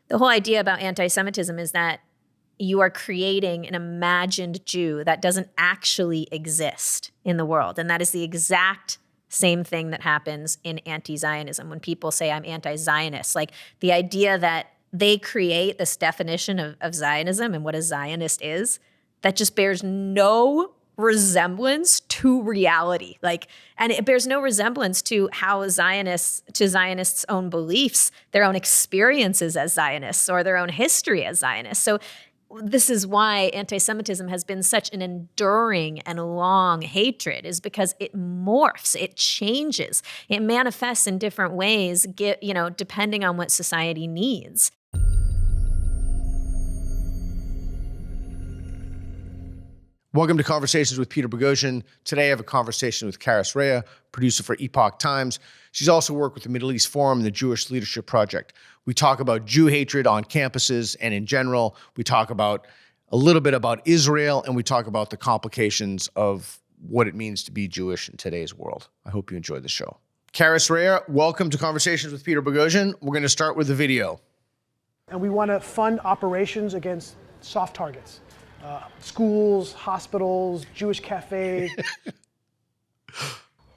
The whole idea about anti-Semitism is that you are creating an imagined Jew that doesn't actually exist in the world. And that is the exact same thing that happens in anti-Zionism. When people say I'm anti-Zionist, like the idea that they create this definition of Zionism and what a Zionist is, that just bears no resemblance to reality. And it bears no resemblance to how Zionists' own beliefs, their own experiences as Zionists, or their own history as Zionists. So this is why anti-Semitism has been such an enduring and long hatred, is because it morphs, it changes, it manifests in different ways, depending on what society needs. Welcome to Conversations with Peter Boghossian. Today I have a conversation with Karys Rhea, producer for Epoch Times. She's also worked with the Middle East Forum and the Jewish Leadership Project. We talk about Jew hatred on campuses and in general. We talk about a little bit about Israel, and we talk about the complications of what it means to be Jewish in today's world. I hope you enjoyed the show. Karys Rhea, welcome to Conversations with Peter Boghossian. We're going to start with the video. And we want to fund operations against soft targets. Schools, hospitals, Jewish cafes.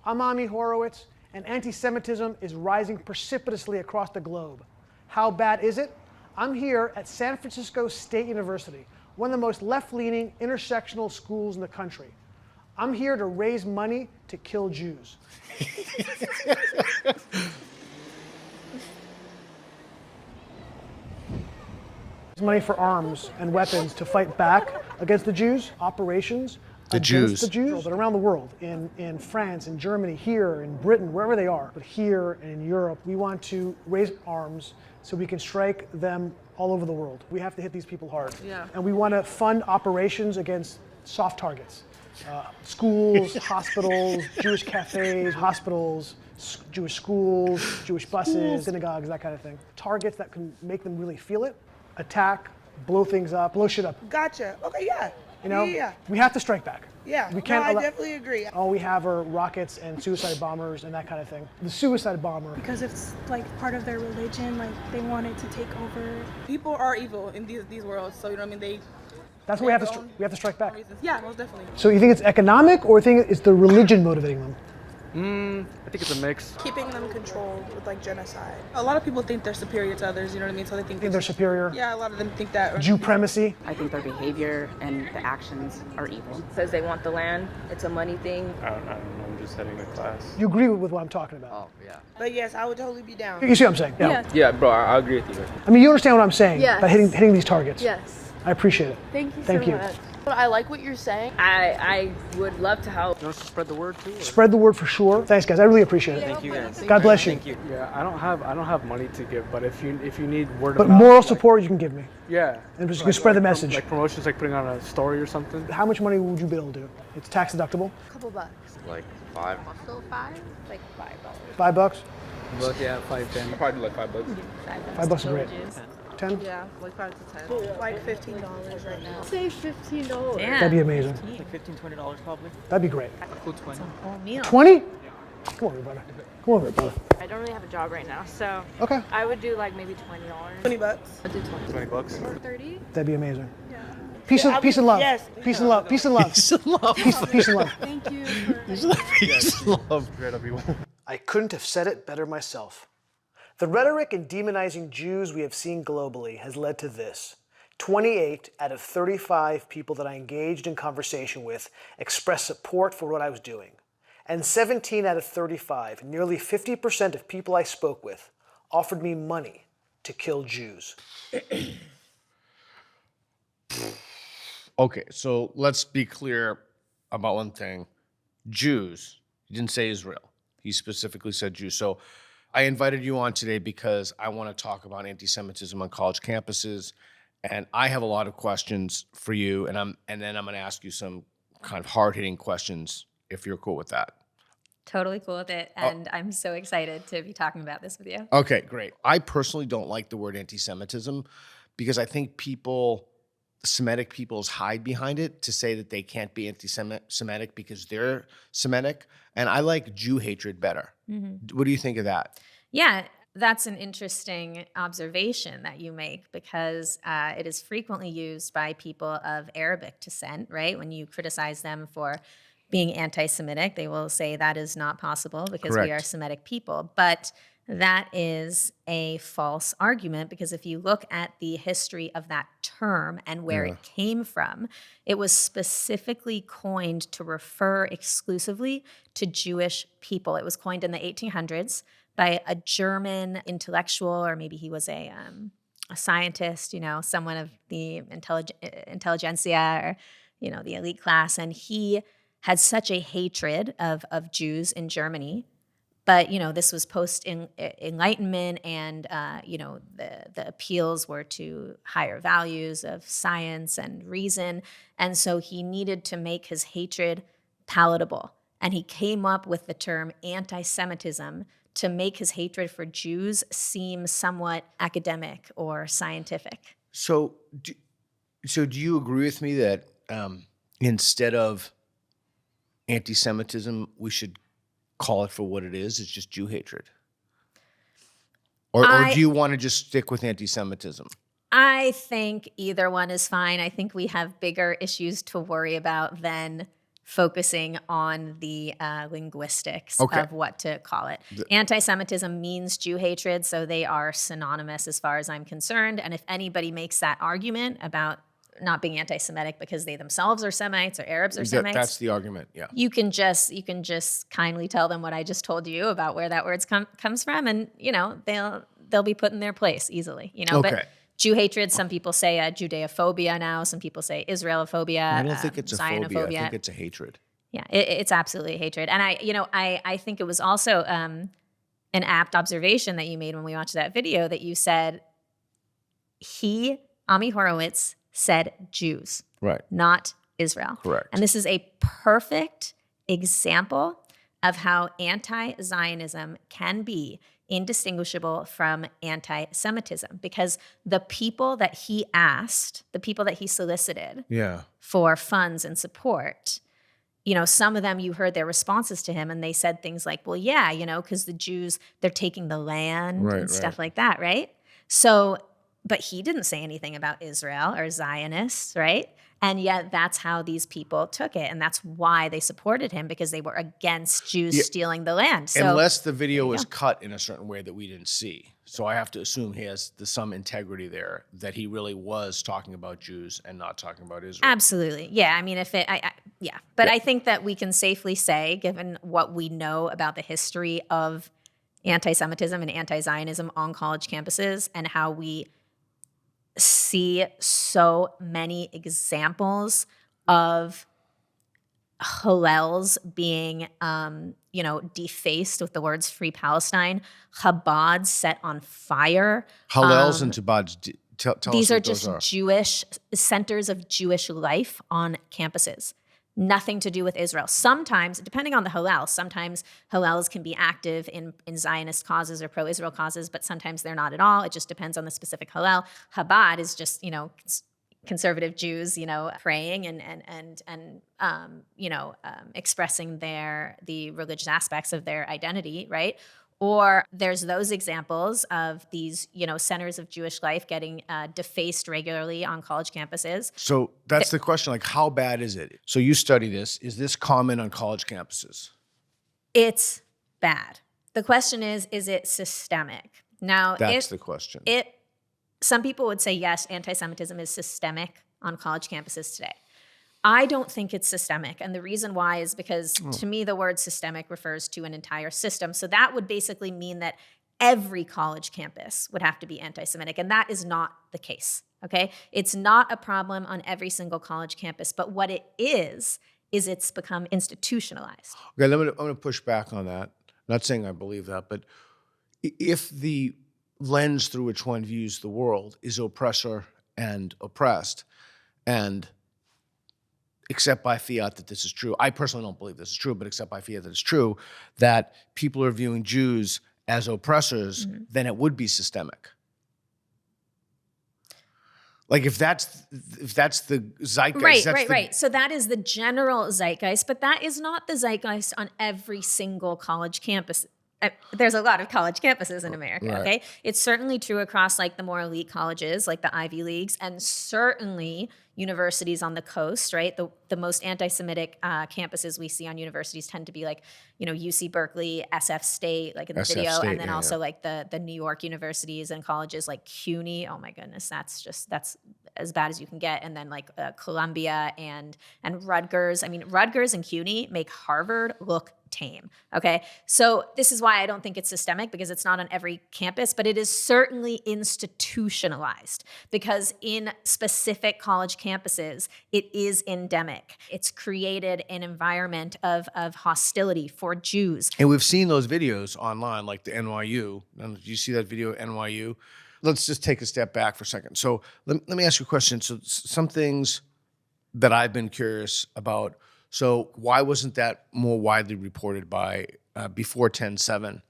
I'm Ami Horowitz, and anti-Semitism is rising precipitously across the globe. How bad is it? I'm here at San Francisco State University, one of the most left-leaning intersectional schools in the country. I'm here to raise money to kill Jews. Money for arms and weapons to fight back against the Jews, operations against the Jews, but around the world, in France, in Germany, here, in Britain, wherever they are, but here and in Europe, we want to raise arms so we can strike them all over the world. We have to hit these people hard. Yeah. And we want to fund operations against soft targets. Schools, hospitals, Jewish cafes, hospitals, Jewish schools, Jewish buses, synagogues, that kind of thing. Targets that can make them really feel it. Attack, blow things up, blow shit up. Gotcha. Okay, yeah. Yeah. We have to strike back. Yeah, we can't. I definitely agree. All we have are rockets and suicide bombers and that kind of thing. The suicide bomber. Because it's like part of their religion, like they want it to take over. People are evil in these worlds, so you know what I mean. That's what we have to strike back. Reasons. Yeah, most definitely. So you think it's economic, or you think it's the religion motivating them? I think it's a mix. Keeping them controlled with like genocide. A lot of people think they're superior to others, you know what I mean? So they think they're superior? Yeah, a lot of them think that. Jew-premacy? I think their behavior and the actions are evil. It says they want the land. It's a money thing. I don't know. I'm just heading to class. You agree with what I'm talking about? Oh, yeah. But yes, I would totally be down. You see what I'm saying? Yeah, bro, I agree with you. I mean, you understand what I'm saying? Yes. By hitting these targets? Yes. I appreciate it. Thank you Thank so you. much. I like what you're saying. I would love to help. You want us to spread the word too? Or? Spread the word for sure. Thanks, guys. I really appreciate it. Thank you, guys. God bless you. Thank you. Yeah, I don't have money to give, but if you need word But of mouth, moral support you can give me. Yeah. And just you spread the message. Like promotions, like putting on a story or something. How much money would you be able to do? It's tax deductible. A couple bucks. Like $5. Also $5? Like $5. $5? But yeah, 5, 10. I'll probably do like $5. $5 is great. 10? Yeah, like 5 to 10. Like $15 right now. Say $15. Yeah. That'd be amazing. Like $15, $20 probably. That'd be great. Cool 20. Whole meal. 20? Come over, brother. Come over, brother. I don't really have a job right now, so Okay. I would do like maybe $20. $20. I'd do 20. $20. Or 30. That'd be amazing. Yeah. Peace and love. Yes. Peace and love. Peace and love. Peace and love. Peace and love. Thank you for Peace and love. Great of you. I couldn't have said it better myself. The rhetoric in demonizing Jews we have seen globally has led to this. 28 out of 35 people that I engaged in conversation with expressed support for what I was doing. And 17 out of 35, nearly 50% of people I spoke with, offered me money to kill Jews. Okay, so let's be clear about one thing. Jews. He didn't say Israel. He specifically said Jews. So I invited you on today because I want to talk about anti-Semitism on college campuses, and I have a lot of questions for you, and then I'm going to ask you some kind of hard-hitting questions if you're cool with that. Totally cool with it, and I'm so excited to be talking about this with you. Okay, great. I personally don't like the word anti-Semitism because I think Semitic peoples hide behind it to say that they can't be anti-Semitic because they're Semitic, and I like Jew hatred better. Mm-hmm. What do you think of that? Yeah, That's an interesting observation that you make, because it is frequently used by people of Arabic descent, right? When you criticize them for being anti-Semitic, they will say that is not possible because we are Semitic people. But that is a false argument, because if you look at the history of that term and where it came from, it was specifically coined to refer exclusively to Jewish people. It was coined in the 1800s by a German intellectual, or maybe he was a scientist, someone of the intelligentsia, or, the elite class. And he had such a hatred of Jews in Germany. But, this was post-Enlightenment, and, the appeals were to higher values of science and reason. And so he needed to make his hatred palatable. And he came up with the term anti-Semitism to make his hatred for Jews seem somewhat academic or scientific. So do you agree with me that instead of anti-Semitism, we should call it for what it is? It's just Jew hatred? Or do you want to just stick with anti-Semitism? I think either one is fine. I think we have bigger issues to worry about than focusing on the linguistics of what to call it. Anti-Semitism means Jew hatred, so they are synonymous as far as I'm concerned. And if anybody makes that argument about not being anti-Semitic because they themselves are Semites or Arabs or Semites, that's the argument. Yeah, you can just kindly tell them what I just told you about where that word comes from, and they'll be put in their place easily. But Jew hatred, some people say Judeophobia now. Some people say Israelophobia. I don't think it's a phobia. Zionophobia. I think it's a hatred. Yeah, it's absolutely a hatred. And I think it was also an apt observation that you made when we watched that video, that you said Ami Horowitz, said Jews, right, not Israel. Correct. And this is a perfect example of how anti-Zionism can be indistinguishable from anti-Semitism, because the people that he asked, the people that he solicited for funds and support, some of them, you heard their responses to him, and they said things like, well, yeah, because the Jews, they're taking the land and stuff like that, right? So, but he didn't say anything about Israel or Zionists, right? And yet that's how these people took it. And that's why they supported him, because they were against Jews stealing the land. So, unless the video was cut in a certain way that we didn't see. So I have to assume he has some integrity there, that he really was talking about Jews and not talking about Israel. Absolutely. Yeah. I mean, But I think that we can safely say, given what we know about the history of anti-Semitism and anti-Zionism on college campuses, and how we see so many examples of Hillels being, defaced with the words "Free Palestine," Chabad set on fire. Hillels and Chabad. Tell these us are what just those are. Jewish centers of Jewish life on campuses. Nothing to do with Israel. Sometimes, depending on the Hillel, sometimes Hillels can be active in Zionist causes or pro-Israel causes, but sometimes they're not at all. It just depends on the specific Hillel. Chabad is just, conservative Jews, praying and expressing the religious aspects of their identity, right? Or there's those examples of these, centers of Jewish life getting defaced regularly on college campuses. So that's the question, like, how bad is it? So you study this. Is this common on college campuses? It's bad. The question is it systemic? Now, that's the question. Some people would say, yes, anti-Semitism is systemic on college campuses today. I don't think it's systemic. And the reason why is because to me, the word systemic refers to an entire system. So that would basically mean that every college campus would have to be anti-Semitic. And that is not the case, okay? It's not a problem on every single college campus. But what it is it's become institutionalized. Okay, I'm going to push back on that. I'm not saying I believe that, but if the lens through which one views the world is oppressor and oppressed, and except by fiat that this is true. I personally don't believe this is true, but except by fiat that it's true, that people are viewing Jews as oppressors, then it would be systemic. Like if that's the zeitgeist. Right. So that is the general zeitgeist, but that is not the zeitgeist on every single college campus. there's a lot of college campuses in America, Right. okay? It's certainly true across like the more elite colleges, like the Ivy Leagues, and certainly universities on the coast, right? The most anti-Semitic campuses we see on universities tend to be like, UC Berkeley, SF State, like in the SF video, State, and then yeah, also yeah. like the New York universities and colleges like CUNY. Oh my goodness, that's as bad as you can get. And then like Columbia and Rutgers. I mean, Rutgers and CUNY make Harvard look tame. Okay. So this is why I don't think it's systemic, because it's not on every campus, but it is certainly institutionalized, because in specific college campuses, it is endemic. It's created an environment of hostility for Jews. And we've seen those videos online, like the NYU. Did you see that video at NYU? Let's just take a step back for a second. So let me ask you a question. So some things that I've been curious about. So why wasn't that more widely reported by before 10/7?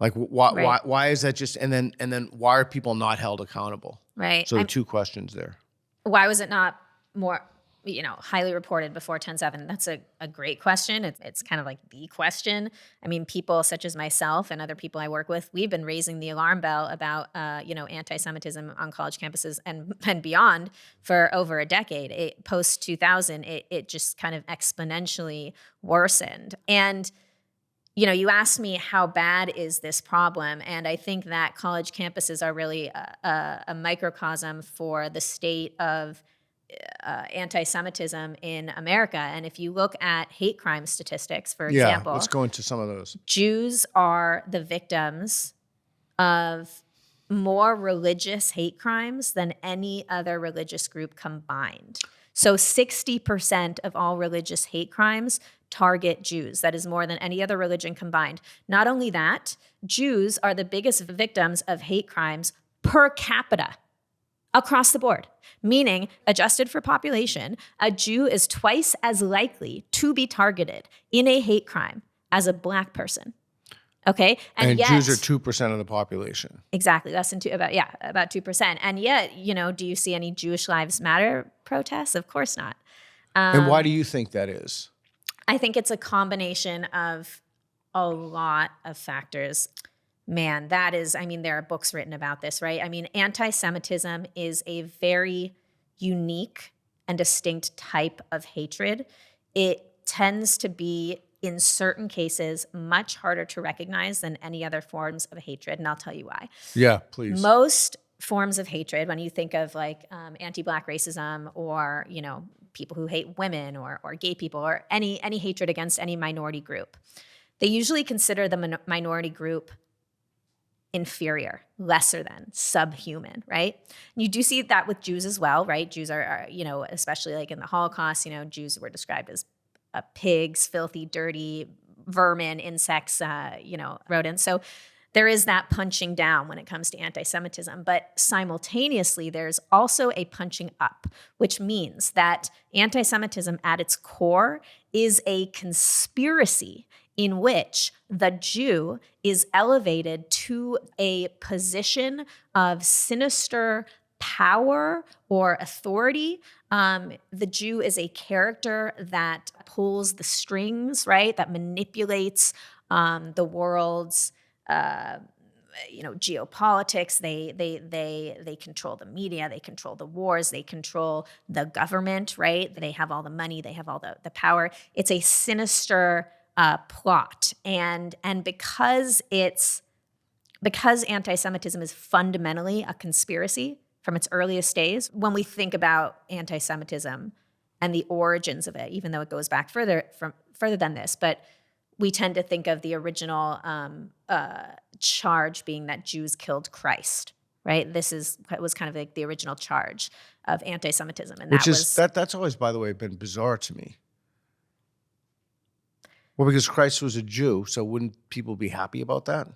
Like why is that just, and then why are people not held accountable? Right. So the two questions there. Why was it not more, highly reported before 10/7? That's a great question. It's kind of like the question. I mean, people such as myself and other people I work with, we've been raising the alarm bell about, anti-Semitism on college campuses and beyond for over a decade. Post 2000, it just kind of exponentially worsened. And you asked me how bad is this problem, and I think that college campuses are really a microcosm for the state of anti-Semitism in America. And if you look at hate crime statistics, for example, let's go into some of those. Jews are the victims of more religious hate crimes than any other religious group combined. So 60% of all religious hate crimes target Jews. That is more than any other religion combined. Not only that, Jews are the biggest victims of hate crimes per capita across the board, meaning adjusted for population, a Jew is twice as likely to be targeted in a hate crime as a Black person. Okay, and yet, Jews are 2% of the population. Exactly, less than about 2%. And yet, do you see any Jewish Lives Matter protests? Of course not. And why do you think that is? I think it's a combination of a lot of factors. Man, there are books written about this, right? I mean, anti-Semitism is a very unique and distinct type of hatred. It tends to be, in certain cases, much harder to recognize than any other forms of hatred, and I'll tell you why. Yeah, please. Most forms of hatred, when you think of like anti-Black racism, or people who hate women or gay people, or any hatred against any minority group, they usually consider the minority group inferior, lesser than, subhuman, right? And you do see that with Jews as well, right? Jews are especially like in the Holocaust, Jews were described as pigs, filthy, dirty, vermin, insects, rodents. So there is that punching down when it comes to anti-Semitism, but simultaneously there's also a punching up, which means that anti-Semitism at its core is a conspiracy in which the Jew is elevated to a position of sinister power or authority. The Jew is a character that pulls the strings, right? That manipulates the world's geopolitics. They control the media, they control the wars, they control the government, right? They have all the money, they have all the power. It's a sinister plot, and because anti-Semitism is fundamentally a conspiracy from its earliest days, when we think about anti-Semitism and the origins of it, even though it goes back further than this, but we tend to think of the original charge being that Jews killed Christ, right? Was kind of like the original charge of anti-Semitism, and that's always, by the way, been bizarre to me. Well, because Christ was a Jew, so wouldn't people be happy about that?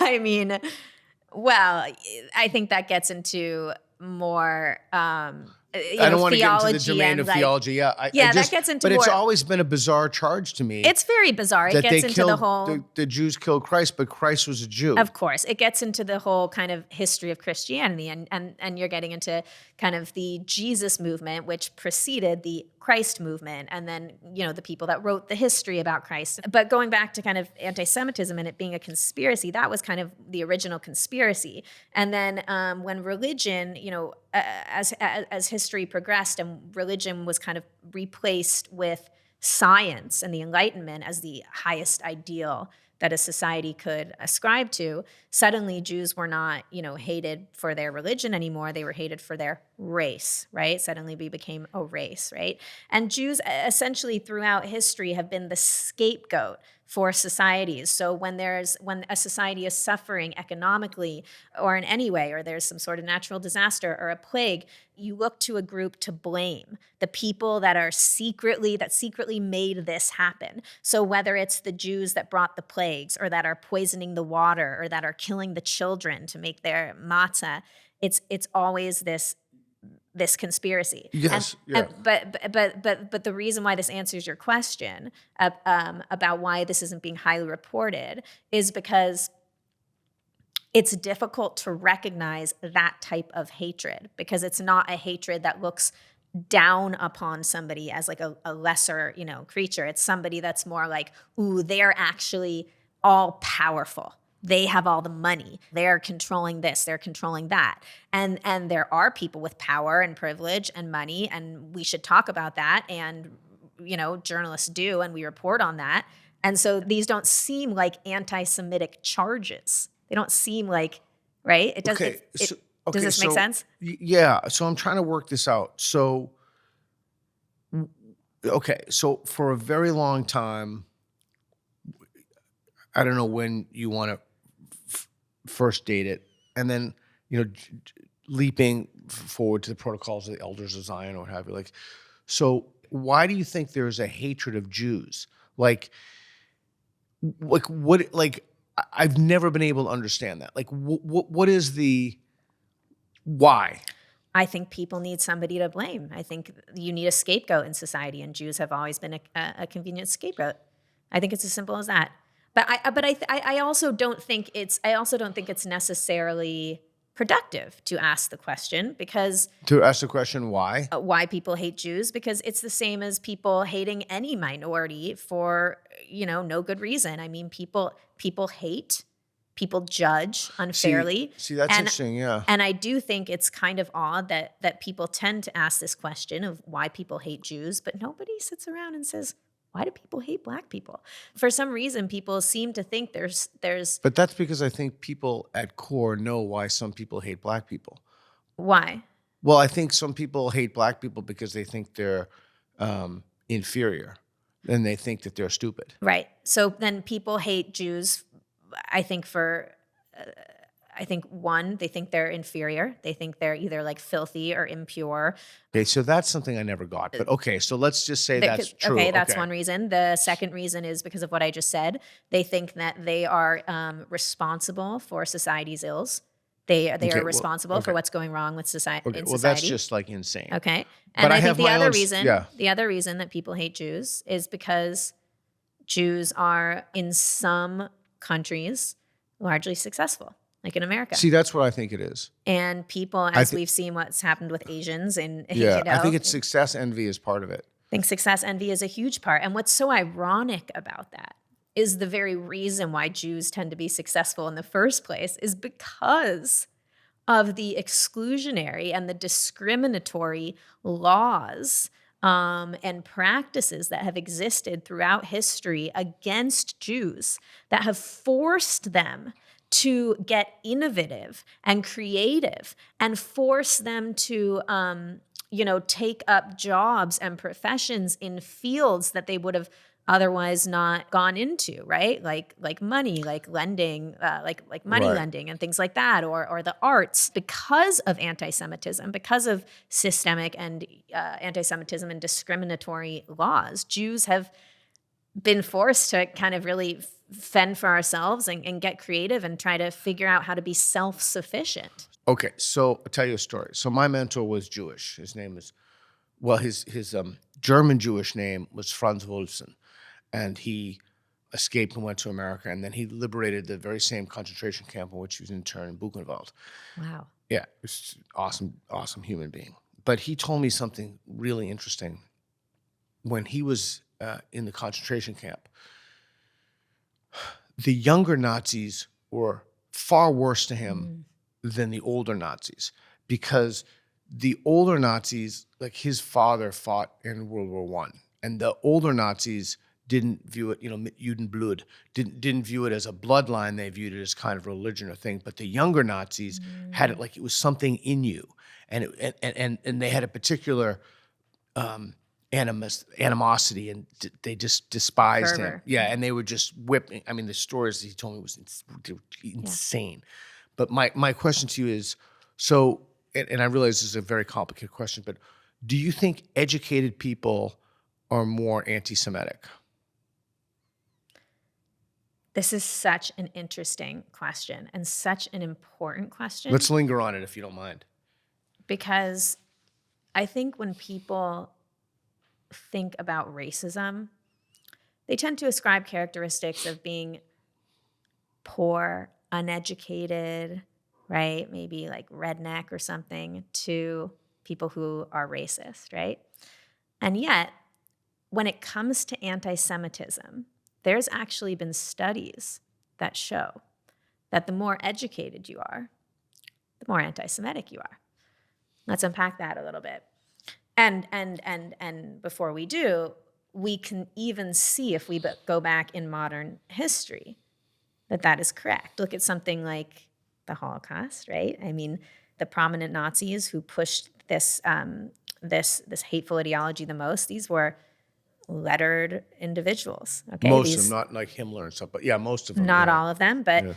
I mean, well, I think that gets into more. I don't want to get into the domain of theology. Yeah, that gets into But more, it's always been a bizarre charge to me. It's very bizarre. It gets into the whole... The Jews killed Christ, but Christ was a Jew. Of course. It gets into the whole kind of history of Christianity, and you're getting into kind of the Jesus movement, which preceded the Christ movement, and then, the people that wrote the history about Christ. But going back to kind of anti-Semitism and it being a conspiracy, that was kind of the original conspiracy. And then when religion, as history progressed and religion was kind of replaced with science and the Enlightenment as the highest ideal that a society could ascribe to, suddenly Jews were not, hated for their religion anymore. They were hated for their race, right? Suddenly we became a race, right? And Jews essentially throughout history have been the scapegoat for societies. So when a society is suffering economically or in any way, or there's some sort of natural disaster or a plague, you look to a group to blame, the people that secretly made this happen. So whether it's the Jews that brought the plagues, or that are poisoning the water, or that are killing the children to make their matzah, it's always this conspiracy. Yes, but the reason why this answers your question about why this isn't being highly reported is because it's difficult to recognize that type of hatred, because it's not a hatred that looks down upon somebody as like a lesser, creature. It's somebody that's more like, ooh, they're actually all powerful. They have all the money. They're controlling this, they're controlling that. And there are people with power and privilege and money, and we should talk about that. And, journalists do, and we report on that. And so these don't seem like anti-Semitic charges. They don't seem like, right? It does. Okay. Does this make sense? Yeah. So I'm trying to work this out. So, okay. So for a very long time, I don't know when you want to first date it, and then, leaping forward to the protocols of the elders of Zion or what have you. Like, so why do you think there's a hatred of Jews? Like what, I've never been able to understand that. Like, what is the, why? I think people need somebody to blame. I think you need a scapegoat in society, and Jews have always been a convenient scapegoat. I think it's as simple as that. But I also don't think it's necessarily productive to ask the question, because why people hate Jews, because it's the same as people hating any minority for no good reason. I mean, people hate, people judge unfairly. See, that's interesting, yeah. And I do think it's kind of odd that people tend to ask this question of why people hate Jews, but nobody sits around and says, why do people hate Black people? For some reason, people seem to think there's. But that's because I think people at core know why some people hate Black people. Why? Well, I think some people hate Black people because they think they're inferior, and they think that they're stupid. Right. So then people hate Jews, I think one, they think they're inferior. They think they're either like filthy or impure. Okay, so that's something I never got. But okay, so let's just say that's true. Okay, that's one reason. The second reason is because of what I just said. They think that they are responsible for society's ills. They are responsible for what's going wrong with society. Okay, well, that's just like insane. Okay, and I think the other reason that people hate Jews is because Jews are in some countries largely successful. Like in America. See, that's what I think it is. And people, we've seen what's happened with Asians, and I think it's success envy is part of it. I think success envy is a huge part. And what's so ironic about that is the very reason why Jews tend to be successful in the first place is because of the exclusionary and the discriminatory laws and practices that have existed throughout history against Jews that have forced them to get innovative and creative and force them to, take up jobs and professions in fields that they would have otherwise not gone into, right? Like money, like lending, like money lending and things like that, or the arts. Because of anti-Semitism, because of systemic and anti-Semitism and discriminatory laws, Jews have been forced to kind of really fend for ourselves and get creative and try to figure out how to be self-sufficient. Okay, so I'll tell you a story. So my mentor was Jewish. His name is, well, his German Jewish name was Franz Wolfson, and he escaped and went to America, and then he liberated the very same concentration camp in which he was interned in Buchenwald. Wow. Yeah, it was awesome human being. But he told me something really interesting. When he was in the concentration camp, the younger Nazis were far worse to him than the older Nazis, because the older Nazis, like his father fought in World War I, and the older Nazis didn't view it, mit Judenblut, didn't view it as a bloodline. They viewed it as kind of a religion or thing. But the younger Nazis had it like it was something in you, and they had a particular animosity, and they just despised him. Yeah, and they were just whipping. I mean, the stories he told me was insane. Yeah. But my question to you is, so, and I realize this is a very complicated question, but do you think educated people are more anti-Semitic? This is such an interesting question and such an important question. Let's linger on it if you don't mind. Because I think when people think about racism, they tend to ascribe characteristics of being poor, uneducated, right? Maybe like redneck or something to people who are racist, right? And yet, when it comes to anti-Semitism, there's actually been studies that show that the more educated you are, the more anti-Semitic you are. Let's unpack that a little bit. And before we do, we can even see, if we go back in modern history, that is correct. Look at something like the Holocaust, right? I mean, the prominent Nazis who pushed this hateful ideology the most, these were lettered individuals. Okay, most of them, not like Himmler and stuff, but yeah, most of them. Not all of them, but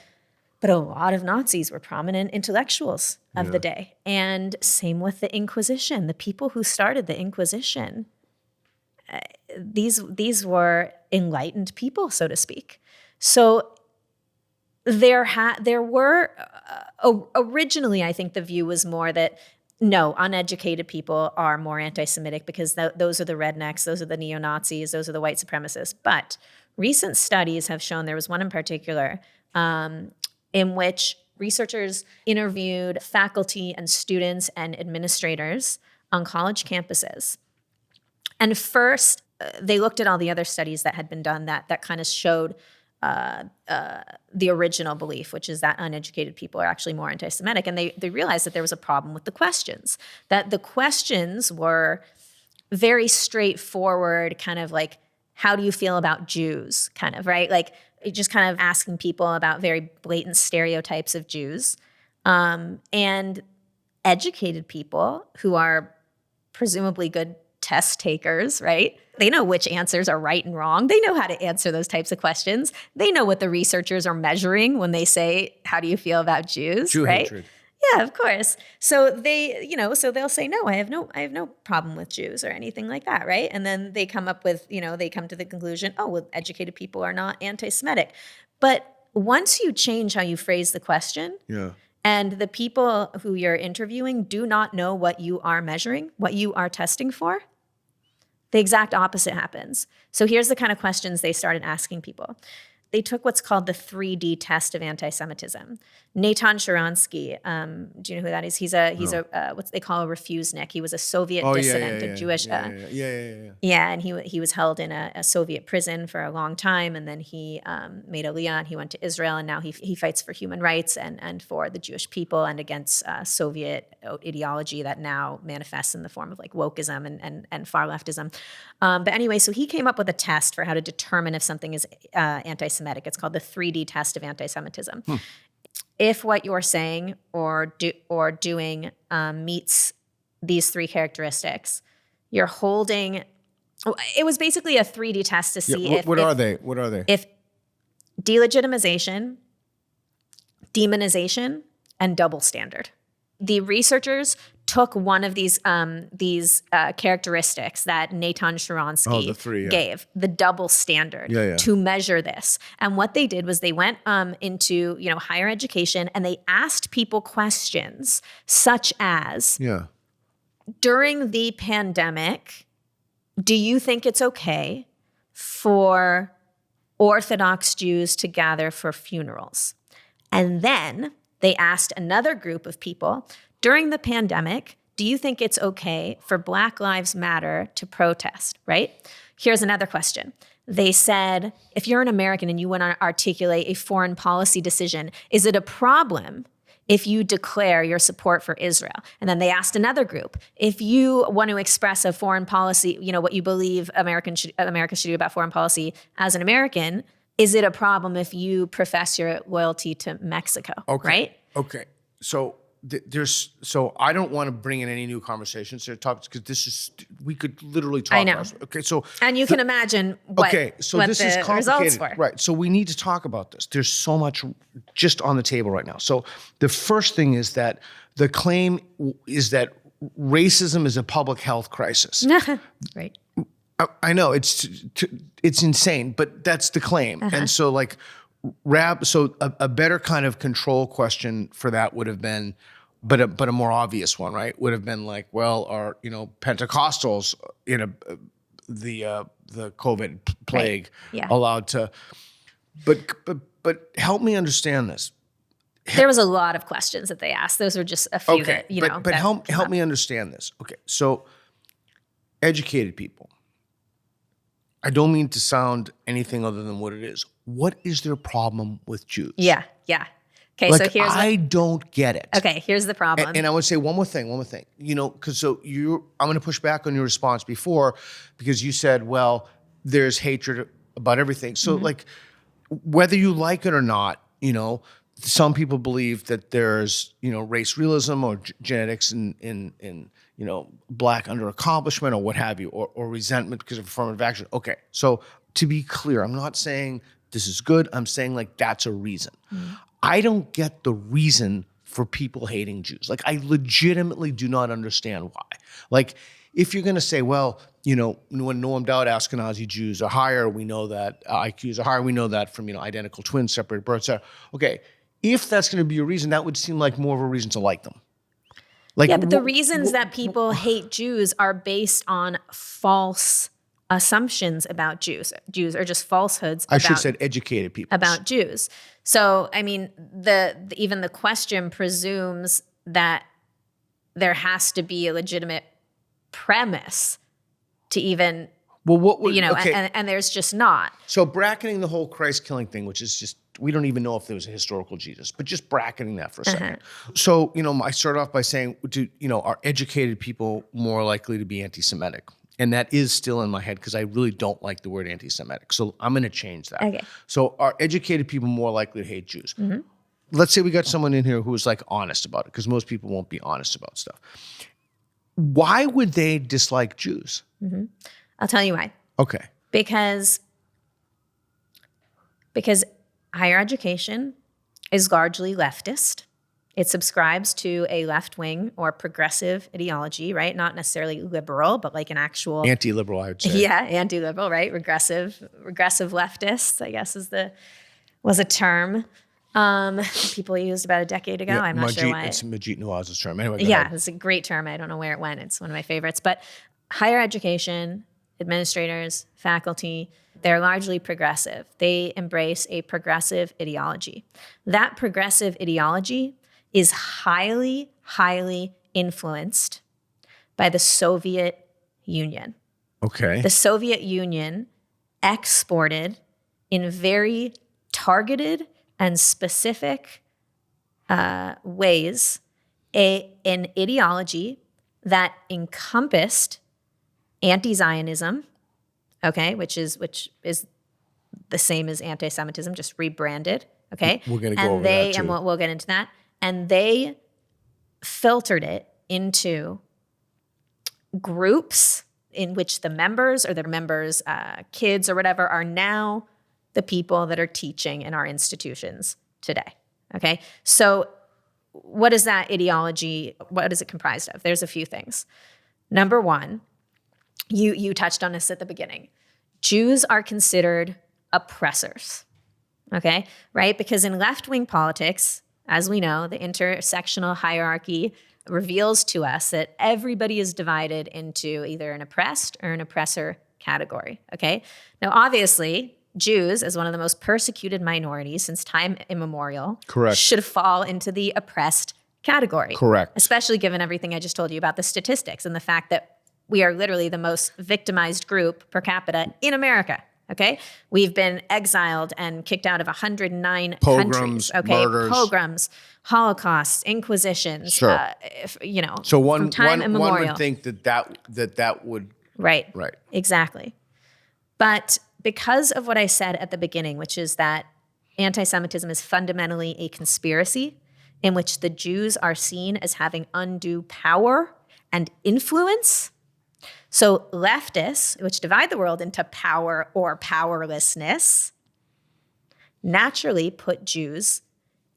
a lot of Nazis were prominent intellectuals of the day. And same with the Inquisition. The people who started the Inquisition, these were enlightened people, so to speak. So there were originally, I think the view was more that no, uneducated people are more anti-Semitic because those are the rednecks, those are the neo-Nazis, those are the white supremacists. But recent studies have shown, there was one in particular in which researchers interviewed faculty and students and administrators on college campuses. And first, they looked at all the other studies that had been done that kind of showed the original belief, which is that uneducated people are actually more anti-Semitic. And they realized that there was a problem with the questions, that the questions were very straightforward, kind of like, how do you feel about Jews, kind of, right? Like just kind of asking people about very blatant stereotypes of Jews. And educated people who are presumably good test takers, right? They know which answers are right and wrong. They know how to answer those types of questions. They know what the researchers are measuring when they say, how do you feel about Jews, Jew right? hatred. Yeah, of course. So so they'll say, no, I have no problem with Jews or anything like that, right? And then they come up with, they come to the conclusion, oh, well, educated people are not anti-Semitic. But once you change how you phrase the question, and the people who you're interviewing do not know what you are measuring, what you are testing for, the exact opposite happens. So here's the kind of questions they started asking people. They took what's called the 3D test of anti-Semitism. Natan Sharansky, do you know who that is? He's a what they call a refusnik. He was a Soviet dissident, a Jewish. Yeah, and he was held in a Soviet prison for a long time, and then he made Aliyah, and he went to Israel, and now he fights for human rights and for the Jewish people and against Soviet ideology that now manifests in the form of like wokeism and far leftism. But anyway, so he came up with a test for how to determine if something is anti-Semitic. It's called the 3D test of anti-Semitism. If what you're saying or doing meets these three characteristics, you're holding. It was basically a 3D test to see if. What are they? If delegitimization, demonization, and double standard. The researchers took one of these characteristics that Natan Sharansky gave, the double standard, to measure this. And what they did was they went into higher education, and they asked people questions such as, during the pandemic, do you think it's okay for Orthodox Jews to gather for funerals? And then they asked another group of people, during the pandemic, do you think it's okay for Black Lives Matter to protest, right? Here's another question. They said, if you're an American and you want to articulate a foreign policy decision, is it a problem if you declare your support for Israel? And then they asked another group, if you want to express a foreign policy, what you believe America should do about foreign policy as an American, is it a problem if you profess your loyalty to Mexico, right? Okay. So so I don't want to bring in any new conversations or topics, because we could literally talk. I know. Okay, so and you can imagine what this is complicated, results were. Right. So we need to talk about this. There's so much just on the table right now. So the first thing is that the claim is that racism is a public health crisis. Right. I know it's insane, but that's the claim. And so a better kind of control question for that would have been, but a more obvious one, right? Would have been like, well, are Pentecostals in the COVID plague allowed to? But help me understand this. There was a lot of questions that they asked. Those were just a few that But help me understand this. Okay, so educated people. I don't mean to sound anything other than what it is. What is their problem with Jews? Yeah. Okay, so here's I don't get it. Okay, here's the problem. And I would say one more thing. Because I'm going to push back on your response before, because you said, well, there's hatred about everything. So whether you like it or not, some people believe that there's, race realism or genetics in Black under-accomplishment or what have you, or resentment because of affirmative action. Okay, so to be clear, I'm not saying this is good. I'm saying that's a reason. I don't get the reason for people hating Jews. I legitimately do not understand why. If you're going to say, well, when Noam Dowd Ashkenazi Jews are higher, we know that IQs are higher. We know that from, identical twins, separate births. Okay, if that's going to be a reason, that would seem like more of a reason to like them. But the reasons that people hate Jews are based on false assumptions about Jews. Jews are just falsehoods. I should have said educated people about Jews. So, I mean, even the question presumes that there has to be a legitimate premise to even, and there's just not. So bracketing the whole Christ killing thing, which is just, we don't even know if there was a historical Jesus, but just bracketing that for a second. So, I started off by saying, are educated people more likely to be anti-Semitic? And that is still in my head because I really don't like the word anti-Semitic. So I'm going to change that. Okay. So are educated people more likely to hate Jews? Let's say we got someone in here who is honest about it, because most people won't be honest about stuff. Why would they dislike Jews? I'll tell you why. Okay. Because higher education is largely leftist. It subscribes to a left-wing or progressive ideology, right? Not necessarily liberal, but an actual... Anti-liberal, I would say. Yeah, anti-liberal, right? Regressive leftists, I guess was a term people used about a decade ago. I'm not sure why. It's Majit Nawaz's term. Anyway, it's a great term. I don't know where it went. It's one of my favorites. But higher education, administrators, faculty, they're largely progressive. They embrace a progressive ideology. That progressive ideology is highly, highly influenced by the Soviet Union. Okay. The Soviet Union exported in very targeted and specific ways an ideology that encompassed anti-Zionism, okay, which is the same as anti-Semitism, just rebranded, okay? We're going to go over that too. And we'll get into that. And they filtered it into groups in which the members or their members' kids or whatever are now the people that are teaching in our institutions today, okay? So what is that ideology? What is it comprised of? There's a few things. Number one, you touched on this at the beginning. Jews are considered oppressors, okay? Right? Because in left-wing politics, as we know, the intersectional hierarchy reveals to us that everybody is divided into either an oppressed or an oppressor category, okay? Now, obviously, Jews, as one of the most persecuted minorities since time immemorial, Correct. should fall into the oppressed category. Correct. Especially given everything I just told you about the statistics and the fact that we are literally the most victimized group per capita in America. Okay, we've been exiled and kicked out of 109 countries. Okay, murders. pogroms, Holocausts, Inquisitions. Sure. So from time immemorial. One would think that would right. Right. Exactly. But because of what I said at the beginning, which is that anti-Semitism is fundamentally a conspiracy in which the Jews are seen as having undue power and influence. So leftists, which divide the world into power or powerlessness, naturally put Jews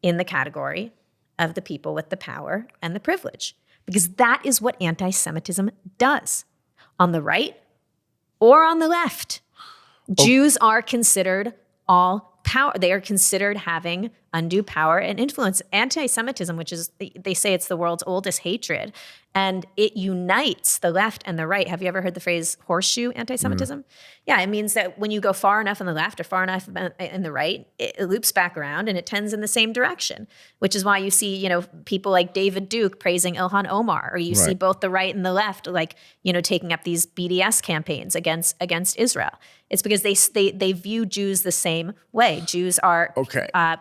in the category of the people with the power and the privilege, because that is what anti-Semitism does. On the right or on the left, Jews are considered all power. They are considered having undue power and influence. Anti-Semitism, which is, they say it's the world's oldest hatred, and it unites the left and the right. Have you ever heard the phrase horseshoe anti-Semitism? Yeah, it means that when you go far enough on the left or far enough in the right, it loops back around and it tends in the same direction, which is why you see, people like David Duke praising Ilhan Omar, or you see both the right and the left, taking up these BDS campaigns against Israel. It's because they view Jews the same way. Jews are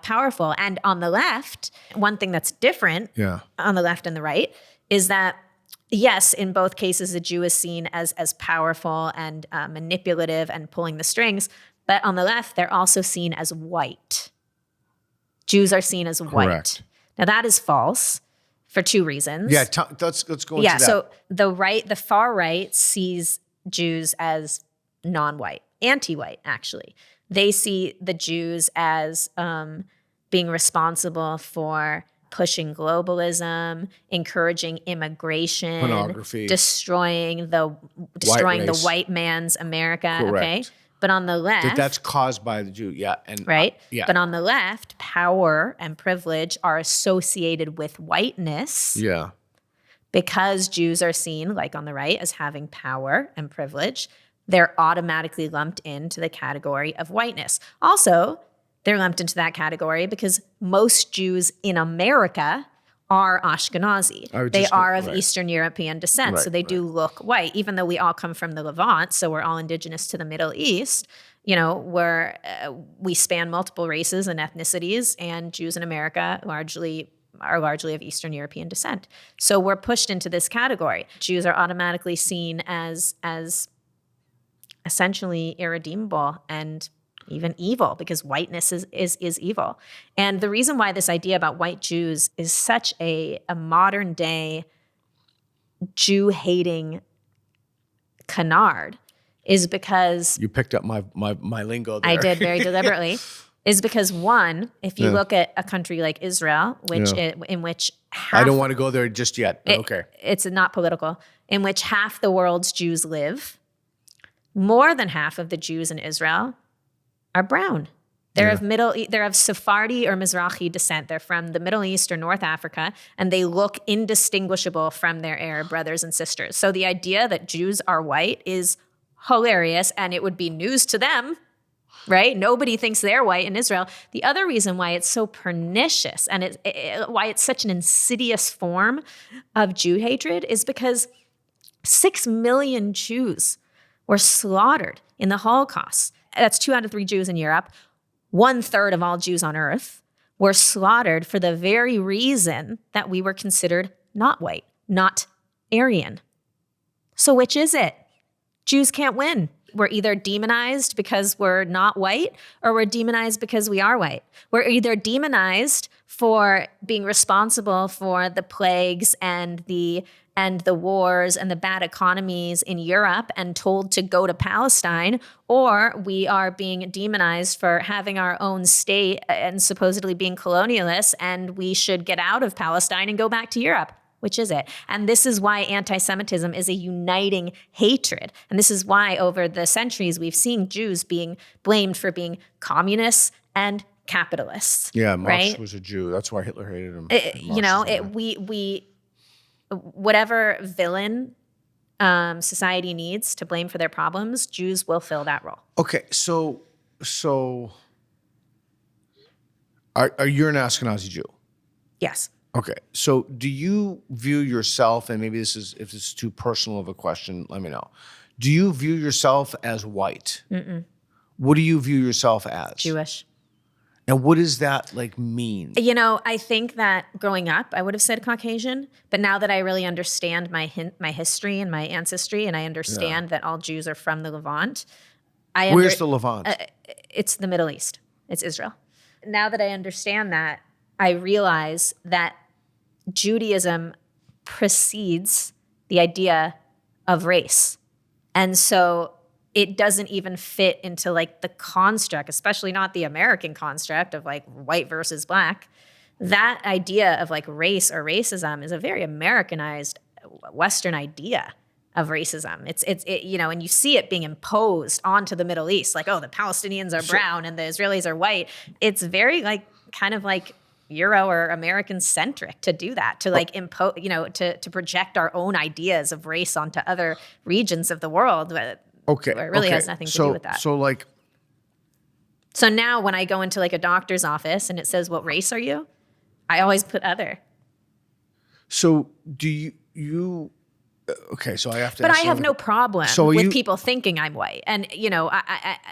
powerful. And on the left, one thing that's different on the left and the right is that, yes, in both cases, the Jew is seen as powerful and manipulative and pulling the strings. But on the left, they're also seen as white. Jews are seen as white. Correct. Now, that is false for two reasons. Yeah, let's go into that. Yeah, so the far right sees Jews as non-white, anti-white, actually. They see the Jews as being responsible for pushing globalism, encouraging immigration, pornography, destroying the white man's America. Correct. Okay, but on the left, that's caused by the Jew. Yeah, and right. But on the left, power and privilege are associated with whiteness. Yeah, because Jews are seen, like on the right, as having power and privilege. They're automatically lumped into the category of whiteness. Also, they're lumped into that category because most Jews in America are Ashkenazi. They are of Eastern European descent, so they do look white, even though we all come from the Levant, so we're all indigenous to the Middle East, where we span multiple races and ethnicities, and Jews in America are largely of Eastern European descent. So we're pushed into this category. Jews are automatically seen as essentially irredeemable and even evil, because whiteness is evil. And the reason why this idea about white Jews is such a modern day Jew-hating canard is because... You picked up my lingo there. I did, very deliberately. Is because, one, if you look at a country like Israel, in which half... I don't want to go there just yet, but okay. It's not political. In which half the world's Jews live, more than half of the Jews in Israel are brown. They're of Sephardi or Mizrahi descent. They're from the Middle East or North Africa, and they look indistinguishable from their Arab brothers and sisters. So the idea that Jews are white is hilarious, and it would be news to them, right? Nobody thinks they're white in Israel. The other reason why it's so pernicious and why it's such an insidious form of Jew hatred is because 6 million Jews were slaughtered in the Holocaust. That's 2 out of 3 Jews in Europe. 1/3 of all Jews on earth were slaughtered for the very reason that we were considered not white, not Aryan. So which is it? Jews can't win. We're either demonized because we're not white, or we're demonized because we are white. We're either demonized for being responsible for the plagues and the wars and the bad economies in Europe and told to go to Palestine, or we are being demonized for having our own state and supposedly being colonialists, and we should get out of Palestine and go back to Europe. Which is it? And this is why anti-Semitism is a uniting hatred. And this is why over the centuries we've seen Jews being blamed for being communists and capitalists. Yeah, Marx right? was a Jew. That's why Hitler hated him. We whatever villain society needs to blame for their problems, Jews will fill that role. Okay, so are you an Ashkenazi Jew? Yes. Okay, so do you view yourself, and maybe if this is too personal of a question, let me know. Do you view yourself as white? Mm-mm. What do you view yourself as? Jewish. And what does that mean? I think that growing up, I would have said Caucasian, but now that I really understand my history and my ancestry, and I understand that all Jews are from the Levant. Where's the Levant? It's the Middle East. It's Israel. Now that I understand that, I realize that Judaism precedes the idea of race. And so it doesn't even fit into the construct, especially not the American construct of white versus black. That idea of race or racism is a very Americanized Western idea of racism. It's and you see it being imposed onto the Middle East, the Palestinians are brown and the Israelis are white. It's very kind of Euro or American centric to do that, to impose, to project our own ideas of race onto other regions of the world. Okay. Where it really has nothing to do with that. So now when I go into a doctor's office and it says, what race are you? I always put other. So do you okay, so I have to But I have no problem with people thinking I'm white. And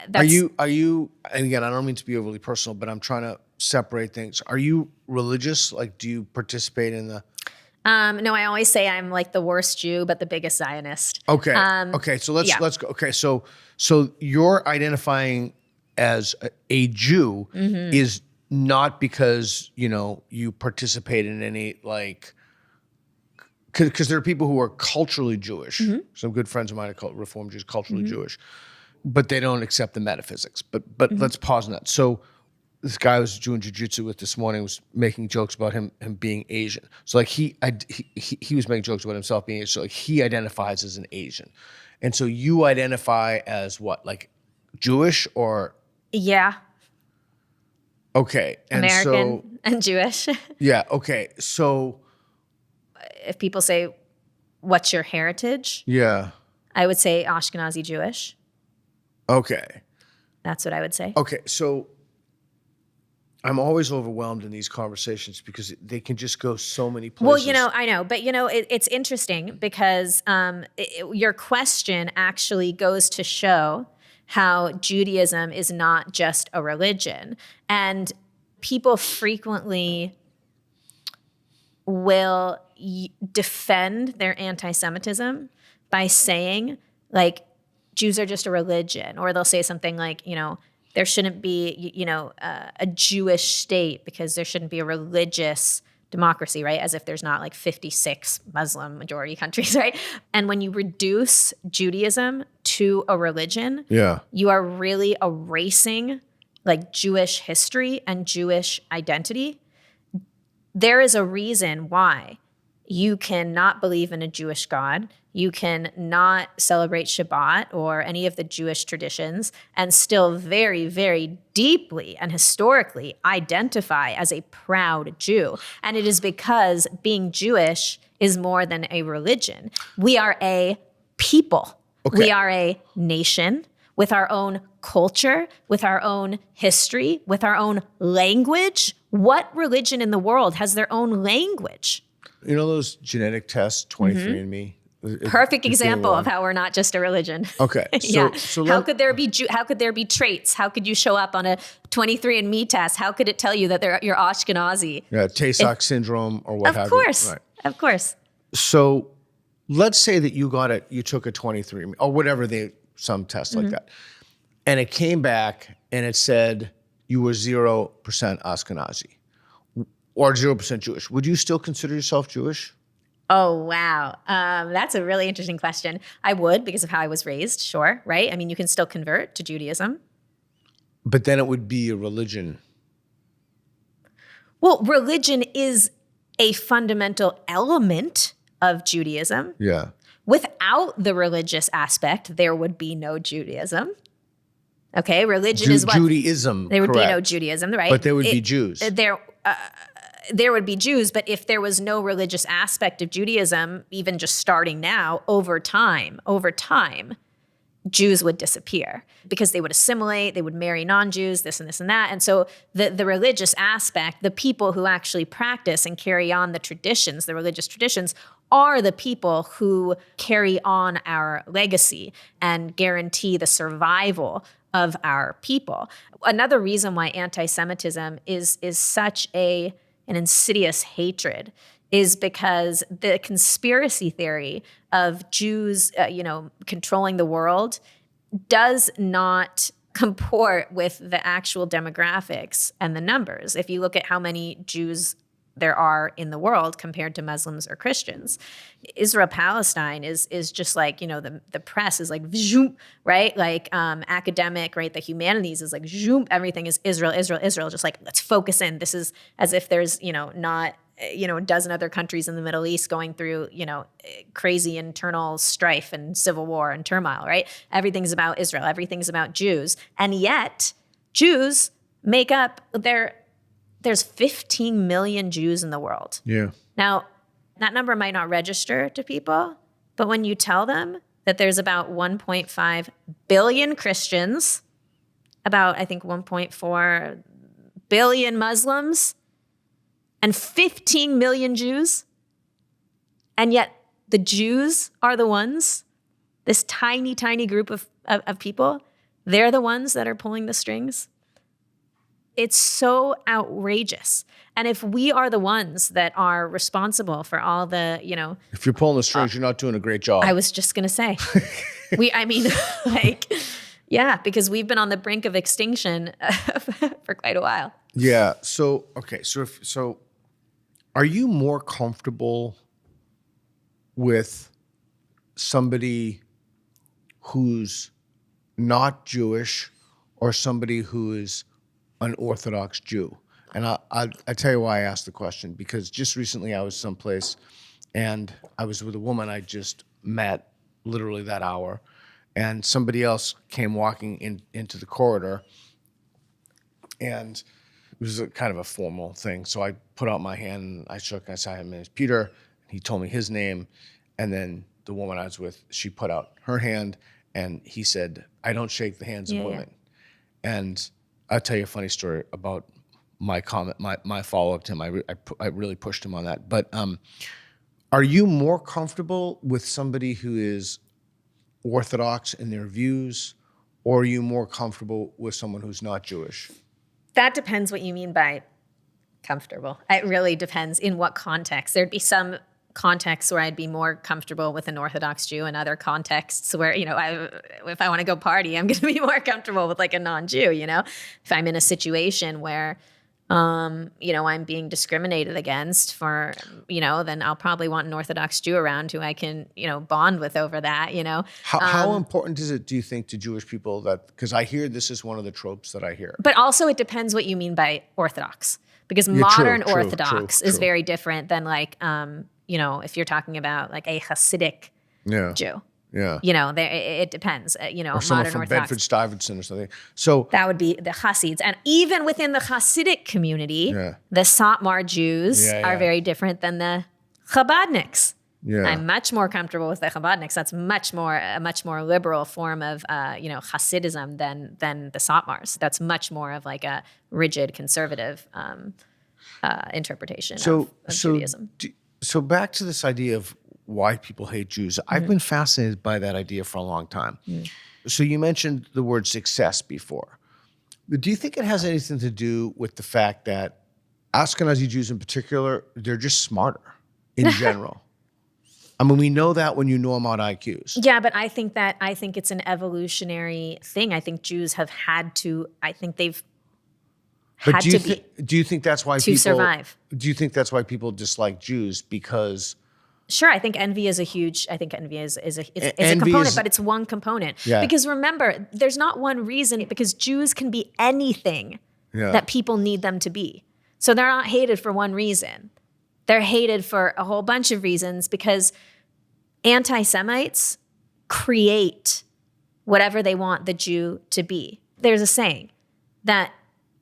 that's, are you and again, I don't mean to be overly personal, but I'm trying to separate things. Are you religious? Do you participate in the no, I always say I'm the worst Jew, but the biggest Zionist. Okay. Okay. So let's go. Okay. So you're identifying as a Jew is not because, you participate in any because there are people who are culturally Jewish. Some good friends of mine are called Reform Jews, culturally Jewish, but they don't accept the metaphysics. But let's pause on that. So this guy I was doing jiu-jitsu with this morning was making jokes about him being Asian. So he was making jokes about himself being Asian. So he identifies as an Asian. And so you identify as what? Jewish or? Yeah. Okay. And American and Jewish. Yeah. Okay. So if people say, what's your heritage? Yeah. I would say Ashkenazi Jewish. Okay. That's what I would say. Okay. So I'm always overwhelmed in these conversations because they can just go so many places. Well, I know, but it's interesting because your question actually goes to show how Judaism is not just a religion. And people frequently will defend their anti-Semitism by saying Jews are just a religion, or they'll say something there shouldn't be, a Jewish state because there shouldn't be a religious democracy, right? As if there's not 56 Muslim majority countries, right? And when you reduce Judaism to a religion, you are really erasing Jewish history and Jewish identity. There is a reason why you cannot believe in a Jewish God. You can not celebrate Shabbat or any of the Jewish traditions and still very, very deeply and historically identify as a proud Jew. And it is because being Jewish is more than a religion. We are a people. Okay. We are a nation with our own culture, with our own history, with our own language. What religion in the world has their own language? You know those genetic tests, 23andMe? Perfect example of how we're not just a religion. Okay. So how could there be traits? How could you show up on a 23andMe test? How could it tell you that you're Ashkenazi? Yeah, Tay-Sachs syndrome or what have you. Right. Of course. So let's say that you took a 23andMe or whatever some test like that. And it came back and it said you were 0% Ashkenazi. or 0% Jewish. Would you still consider yourself Jewish? Oh, wow. That's a really interesting question. I would, because of how I was raised, sure, right? I mean, you can still convert to Judaism. But then it would be a religion. Well, religion is a fundamental element of Judaism. Yeah. Without the religious aspect, there would be no Judaism. Okay, religion is what Judaism. There would correct. be no Judaism, right? But there would be Jews. There would be Jews, but if there was no religious aspect of Judaism, even just starting now, over time, Jews would disappear because they would assimilate, they would marry non-Jews, this and this and that. And so the religious aspect, the people who actually practice and carry on the traditions, the religious traditions, are the people who carry on our legacy and guarantee the survival of our people. Another reason why anti-Semitism is such an insidious hatred is because the conspiracy theory of Jews, controlling the world does not comport with the actual demographics and the numbers. If you look at how many Jews there are in the world compared to Muslims or Christians, Israel-Palestine is just like, the press is like, zoom, right? Like academic, right? The humanities is like, zoom, everything is Israel, Israel, Israel, just like, let's focus in. This is as if there's, not, a dozen other countries in the Middle East going through, crazy internal strife and civil war and turmoil, right? Everything's about Israel. Everything's about Jews. And yet Jews make up there's 15 million Jews in the world. Yeah. Now, that number might not register to people, but when you tell them that there's about 1.5 billion Christians, about, I think, 1.4 billion Muslims, and 15 million Jews, and yet the Jews are the ones, this tiny, tiny group of people, they're the ones that are pulling the strings. It's so outrageous. And if we are the ones that are responsible for all the, If you're pulling the strings, you're not doing a great job. I was just going to say, because we've been on the brink of extinction for quite a while. Yeah. So, okay. So are you more comfortable with somebody who's not Jewish or somebody who is an Orthodox Jew? And I tell you why I asked the question, because just recently I was someplace and I was with a woman I just met literally that hour, and somebody else came walking into the corridor, and it was kind of a formal thing. So I put out my hand and I shook, and I said, "Hi, my name is Peter." He told me his name, and then the woman I was with, she put out her hand, and he said, "I don't shake the hands of women." And I'll tell you a funny story about my comment, my follow-up to him. I really pushed him on that. But are you more comfortable with somebody who is Orthodox in their views, or are you more comfortable with someone who's not Jewish? That depends what you mean by comfortable. It really depends in what context. There'd be some contexts where I'd be more comfortable with an Orthodox Jew, and other contexts where, if I want to go party, I'm going to be more comfortable with like a non-Jew, If I'm in a situation where, I'm being discriminated against for, then I'll probably want an Orthodox Jew around who I can, bond with over that, How important is it, do you think, to Jewish people that, because I hear this is one of the tropes that I hear. But also it depends what you mean by Orthodox, because modern Orthodox is very different than like, if you're talking about like a Hasidic Jew. Yeah. It depends. Or someone modern from Orthodox. Bedford-Stuyvesant or something. So that would be the Hasids. And even within the Hasidic community, the Satmar Jews are very different than the Chabadniks. Yeah. I'm much more comfortable with the Chabadniks. That's a much more liberal form of Hasidism than the Satmars. That's much more of like a rigid conservative interpretation of Judaism. So back to this idea of why people hate Jews. I've been fascinated by that idea for a long time. So you mentioned the word success before. Do you think it has anything to do with the fact that Ashkenazi Jews in particular, they're just smarter in general? I mean, we know that when you know about IQs. Yeah, but I think it's an evolutionary thing. I think Jews have had to, Had to be do you think that's why to survive. Do you think that's why people dislike Jews? Because sure, I think envy is a component, but it's one component. Yeah. Because remember, there's not one reason, because Jews can be anything that people need them to be. So they're not hated for one reason. They're hated for a whole bunch of reasons, because anti-Semites create whatever they want the Jew to be. There's a saying that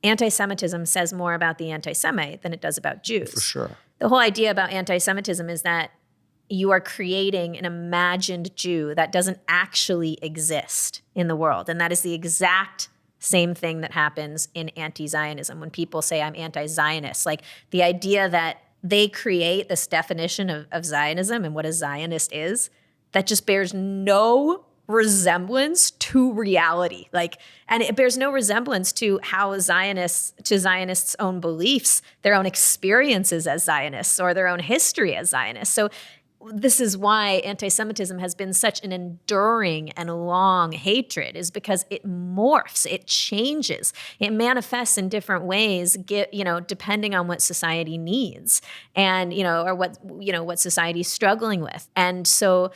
anti-Semitism says more about the anti-Semite than it does about Jews. for sure. The whole idea about anti-Semitism is that you are creating an imagined Jew that doesn't actually exist in the world. And that is the exact same thing that happens in anti-Zionism. When people say I'm anti-Zionist, like the idea that they create this definition of Zionism and what a Zionist is, that just bears no resemblance to reality. And it bears no resemblance to how Zionists' own beliefs, their own experiences as Zionists, or their own history as Zionists. So this is why anti-Semitism has been such an enduring and long hatred, is because it morphs, it changes, it manifests in different ways, depending on what society needs and, or what society is struggling with. And so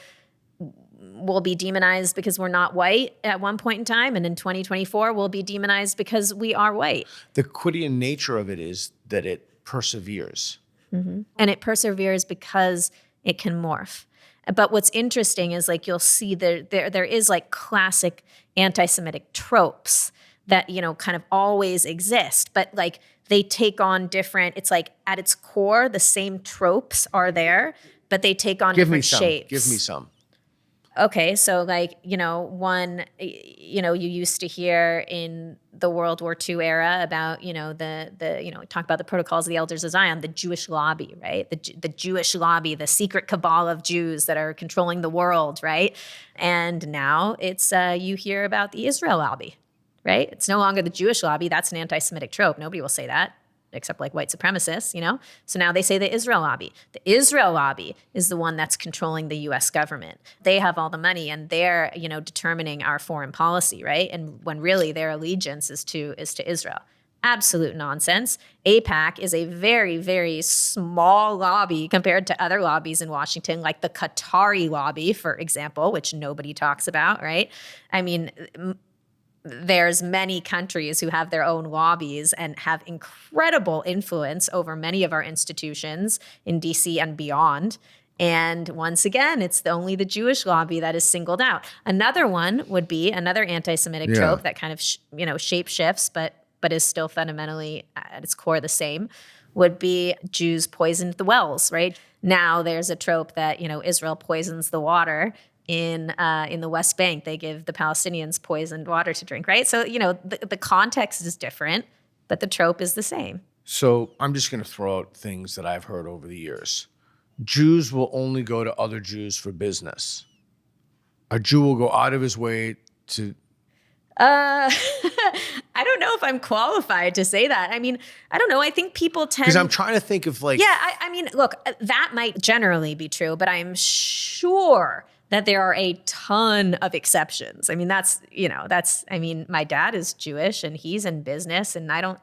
we'll be demonized because we're not white at one point in time, and in 2024 we'll be demonized because we are white. The Quittian nature of it is that it perseveres. Mm-hmm. And it perseveres because it can morph. But what's interesting is you'll see there is classic anti-Semitic tropes that, kind of always exist, but they take on different, it's at its core, the same tropes are there, but they take on different shapes. Give me some. Okay, so one, you used to hear in the World War II era about, talk about the protocols of the elders of Zion, the Jewish lobby, right? The Jewish lobby, the secret cabal of Jews that are controlling the world, right? And now it's, you hear about the Israel lobby, right? It's no longer the Jewish lobby. That's an anti-Semitic trope. Nobody will say that, except white supremacists, So now they say the Israel lobby. The Israel lobby is the one that's controlling the US government. They have all the money and they're, determining our foreign policy, right? And when really their allegiance is to Israel. Absolute nonsense. AIPAC is a very, very small lobby compared to other lobbies in Washington, like the Qatari lobby, for example, which nobody talks about, right? I mean, there's many countries who have their own lobbies and have incredible influence over many of our institutions in DC and beyond. And once again, it's only the Jewish lobby that is singled out. Another one would be another anti-Semitic trope that kind of, shape shifts, but is still fundamentally at its core the same, would be Jews poisoned the wells, right? Now there's a trope that, Israel poisons the water in the West Bank. They give the Palestinians poisoned water to drink, right? So, the context is different, but the trope is the same. So I'm just going to throw out things that I've heard over the years. Jews will only go to other Jews for business. A Jew will go out of his way to... I don't know if I'm qualified to say that. I mean, I don't know. I think people tend... Because I'm trying to think of Yeah, I mean, look, that might generally be true, but I'm sure that there are a ton of exceptions. I mean, my dad is Jewish and he's in business, and I don't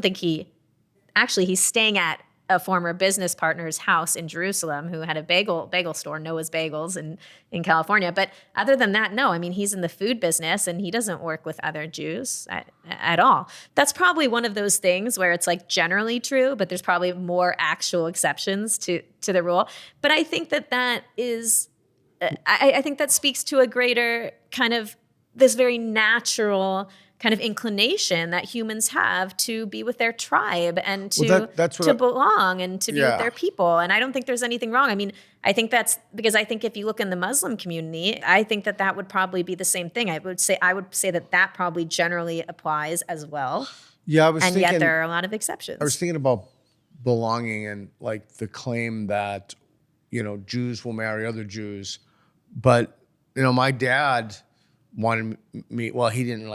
think he's staying at a former business partner's house in Jerusalem who had a bagel store, Noah's Bagels in California. But other than that, no, I mean, he's in the food business and he doesn't work with other Jews at all. That's probably one of those things where it's generally true, but there's probably more actual exceptions to the rule. But I think that is... I think that speaks to a greater kind of this very natural kind of inclination that humans have to be with their tribe and to belong and to be with their people. And I don't think there's anything wrong. I mean, I think that's because I think if you look in the Muslim community, I think that would probably be the same thing. I would say that probably generally applies as well. Yeah, yet there are a lot of exceptions. I was thinking about belonging and the claim that, Jews will marry other Jews. But, my dad wanted me, well, he didn't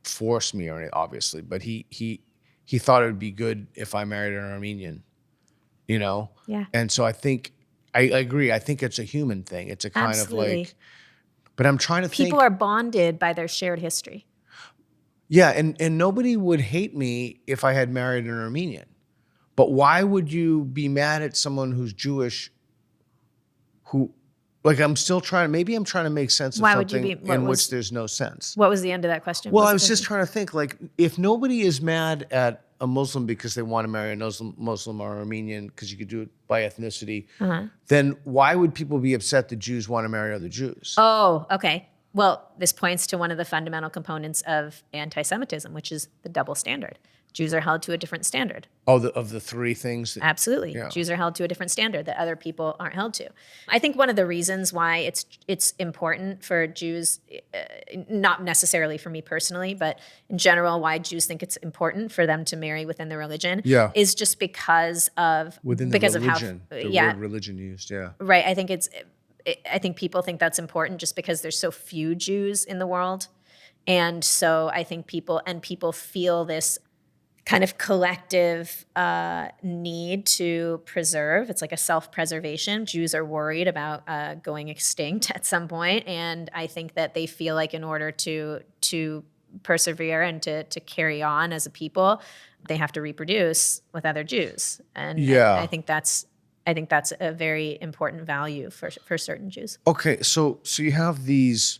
force me or anything, obviously, but he thought it would be good if I married an Armenian, Yeah. And so I think, I agree. I think it's a human thing. It's a kind of but I'm trying to think. People are bonded by their shared history. Yeah, and nobody would hate me if I had married an Armenian. But why would you be mad at someone who's Jewish who, like, I'm trying to make sense of Why would you something be- what in was- which there's no sense. What was the end of that question? Well, I was just trying to think, like, if nobody is mad at a Muslim because they want to marry a Muslim or Armenian because you could do it by ethnicity, then why would people be upset that Jews want to marry other Jews? Oh, okay. Well, this points to one of the fundamental components of anti-Semitism, which is the double standard. Jews are held to a different standard. Oh, of the three things? That, Absolutely. Yeah. Jews are held to a different standard that other people aren't held to. I think one of the reasons why it's important for Jews, not necessarily for me personally, but in general, why Jews think it's important for them to marry within the religion is just because of within the religion, of how the word religion used, Right. I think people think that's important just because there's so few Jews in the world. And so I think people feel this kind of collective need to preserve. It's like a self-preservation. Jews are worried about going extinct at some point, and I think that they feel like in order to persevere and to carry on as a people, they have to reproduce with other Jews. And I think that's a very important value for certain Jews. Okay, so you have these.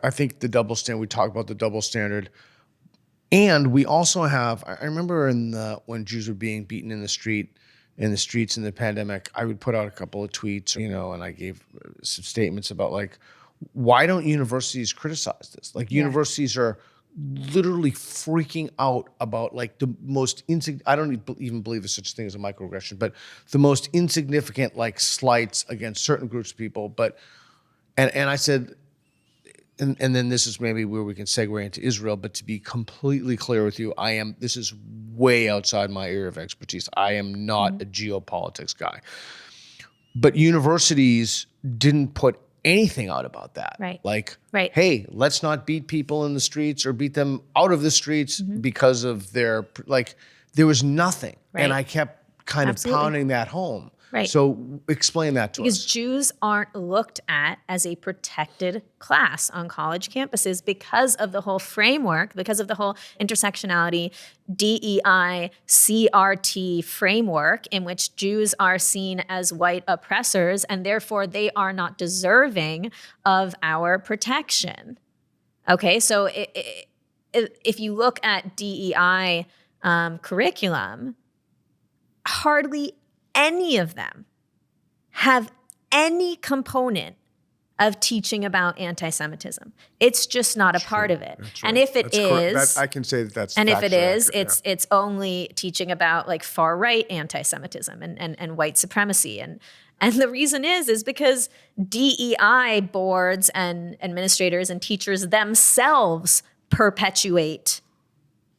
I think the double standard. We talk about the double standard. And we also have, I remember when Jews were being beaten in the streets in the pandemic, I would put out a couple of tweets, and I gave some statements about, like, why don't universities criticize this? Like, universities are literally freaking out about, like, the most I don't even believe there's such a thing as a microaggression, but the most insignificant, like, slights against certain groups of people. But and I said, and then this is maybe where we can segue into Israel, but to be completely clear with you, this is way outside my area of expertise. I am not a geopolitics guy. But universities didn't put anything out about that. Right. Like, right. Hey, let's not beat people in the streets or beat them out of the streets because of their, like, there was nothing. Right. And I kept kind of pounding that home. Right. So explain that to us. Because Jews aren't looked at as a protected class on college campuses because of the whole framework, because of the whole intersectionality, DEI, CRT framework in which Jews are seen as white oppressors, and therefore they are not deserving of our protection. Okay, so if you look at DEI curriculum, hardly any of them have any component of teaching about anti-Semitism. It's just not a part of it. That's and right. if it That's is, correct. I can say that's and if it is, accurate, it's only teaching about, like, far right anti-Semitism and white supremacy. And the reason is because DEI boards and administrators and teachers themselves perpetuate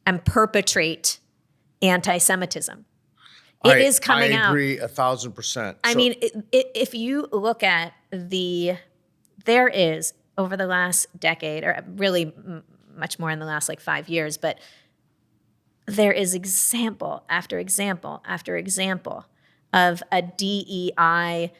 and perpetrate anti-Semitism. It is coming out. I agree 1,000%. I mean, if you look at there is, over the last decade, or really much more in the last, like, 5 years, but there is example after example after example of a DEI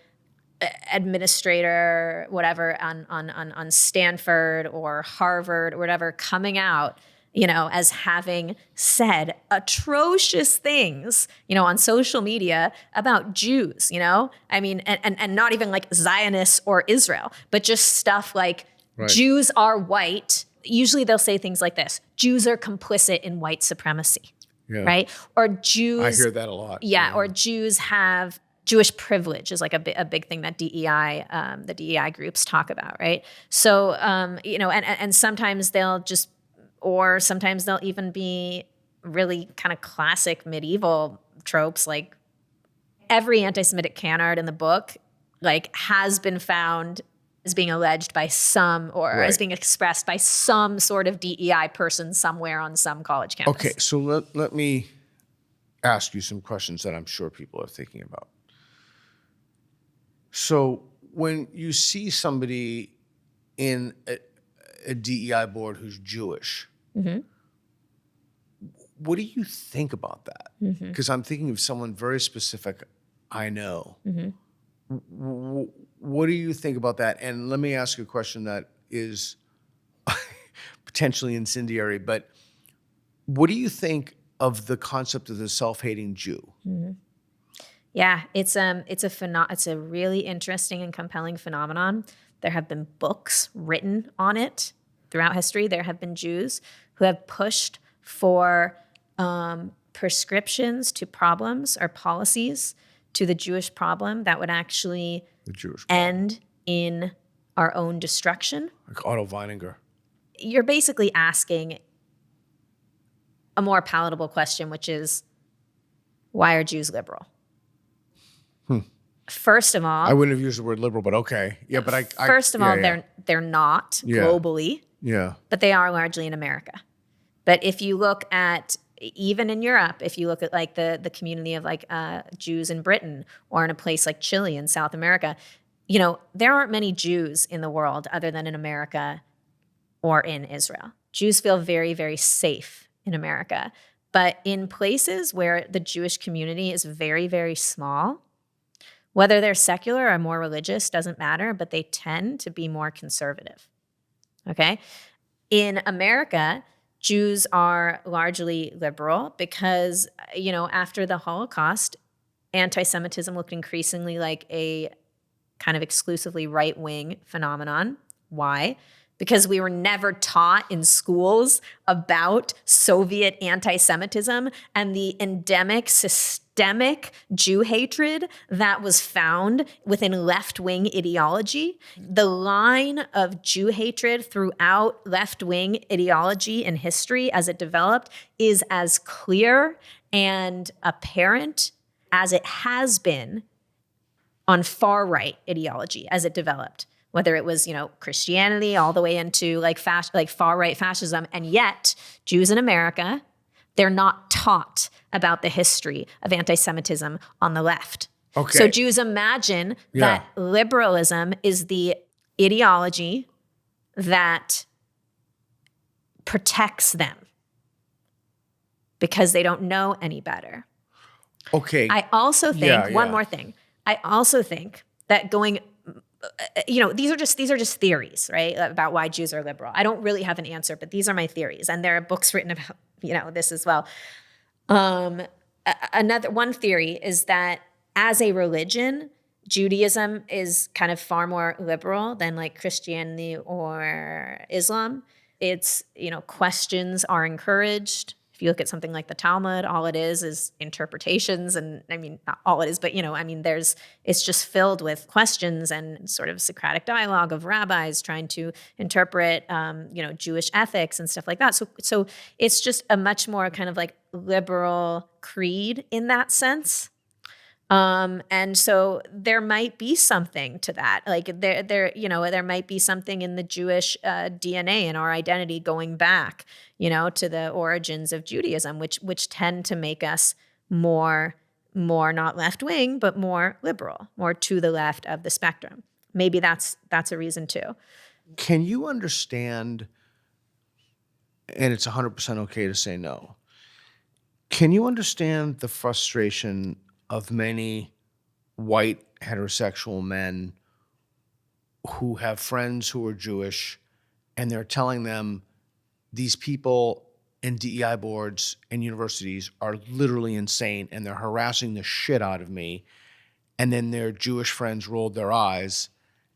administrator, whatever, on Stanford or Harvard or whatever, coming out, as having said atrocious things, on social media about Jews, I mean, and not even like Zionists or Israel, but just stuff like Jews are white. Usually they'll say things like this: Jews are complicit in white supremacy, right? Or Jews. I hear that a lot. Yeah, or Jews have Jewish privilege is like a big thing that the DEI groups talk about, right? So, and sometimes they'll just, or sometimes they'll even be really kind of classic medieval tropes, like every anti-Semitic canard in the book, like, has been found as being alleged by some, or as being expressed by some sort of DEI person somewhere on some college campus. Okay, so let me ask you some questions that I'm sure people are thinking about. So when you see somebody in a DEI board who's Jewish, what do you think about that? Because I'm thinking of someone very specific I know. What do you think about that? And let me ask you a question that is potentially incendiary, but what do you think of the concept of the self-hating Jew? Mm-hmm. Yeah, it's a really interesting and compelling phenomenon. There have been books written on it throughout history. There have been Jews who have pushed for prescriptions to problems or policies to the Jewish problem that would actually end in our own destruction. Like Otto Weininger. You're basically asking a more palatable question, which is, why are Jews liberal? First of all, I wouldn't have used the word liberal, but okay. Yeah, but First of all, they're not globally. Yeah. But they are largely in America. But if you look at, even in Europe, if you look at like the community of like Jews in Britain or in a place like Chile in South America, you know, there aren't many Jews in the world other than in America or in Israel. Jews feel very, very safe in America. But in places where the Jewish community is very, very small, whether they're secular or more religious doesn't matter, but they tend to be more conservative, okay? In America, Jews are largely liberal because, you know, after the Holocaust, anti-Semitism looked increasingly like a kind of exclusively right-wing phenomenon. Why? Because we were never taught in schools about Soviet anti-Semitism and the endemic, systemic Jew hatred that was found within left-wing ideology. The line of Jew hatred throughout left-wing ideology in history as it developed is as clear and apparent as it has been on far-right ideology as it developed. Whether it was, you know, Christianity all the way into like far-right fascism. And yet, Jews in America, they're not taught about the history of anti-Semitism on the left. Okay. So Jews imagine that liberalism is the ideology that protects them because they don't know any better. Okay. I also think, one more thing. I also think that going, you know, these are just theories, right, about why Jews are liberal. I don't really have an answer, but these are my theories, and there are books written about, you know, this as well. Another one theory is that as a religion, Judaism is kind of far more liberal than like Christianity or Islam. It's, you know, questions are encouraged. If you look at something like the Talmud, all it is interpretations. And I mean, not all it is, but, you know, I mean, it's just filled with questions and sort of Socratic dialogue of rabbis trying to interpret, you know, Jewish ethics and stuff like that. So it's just a much more kind of like liberal creed in that sense. And so there might be something to that. Like there might be something in the Jewish DNA and our identity going back, you know, to the origins of Judaism, which tend to make us more not left wing, but more liberal, more to the left of the spectrum. Maybe that's a reason too. Can you understand, and it's 100% okay to say no, can you understand the frustration of many white heterosexual men who have friends who are Jewish, and they're telling them these people in DEI boards and universities are literally insane and they're harassing the shit out of me, and then their Jewish friends rolled their eyes,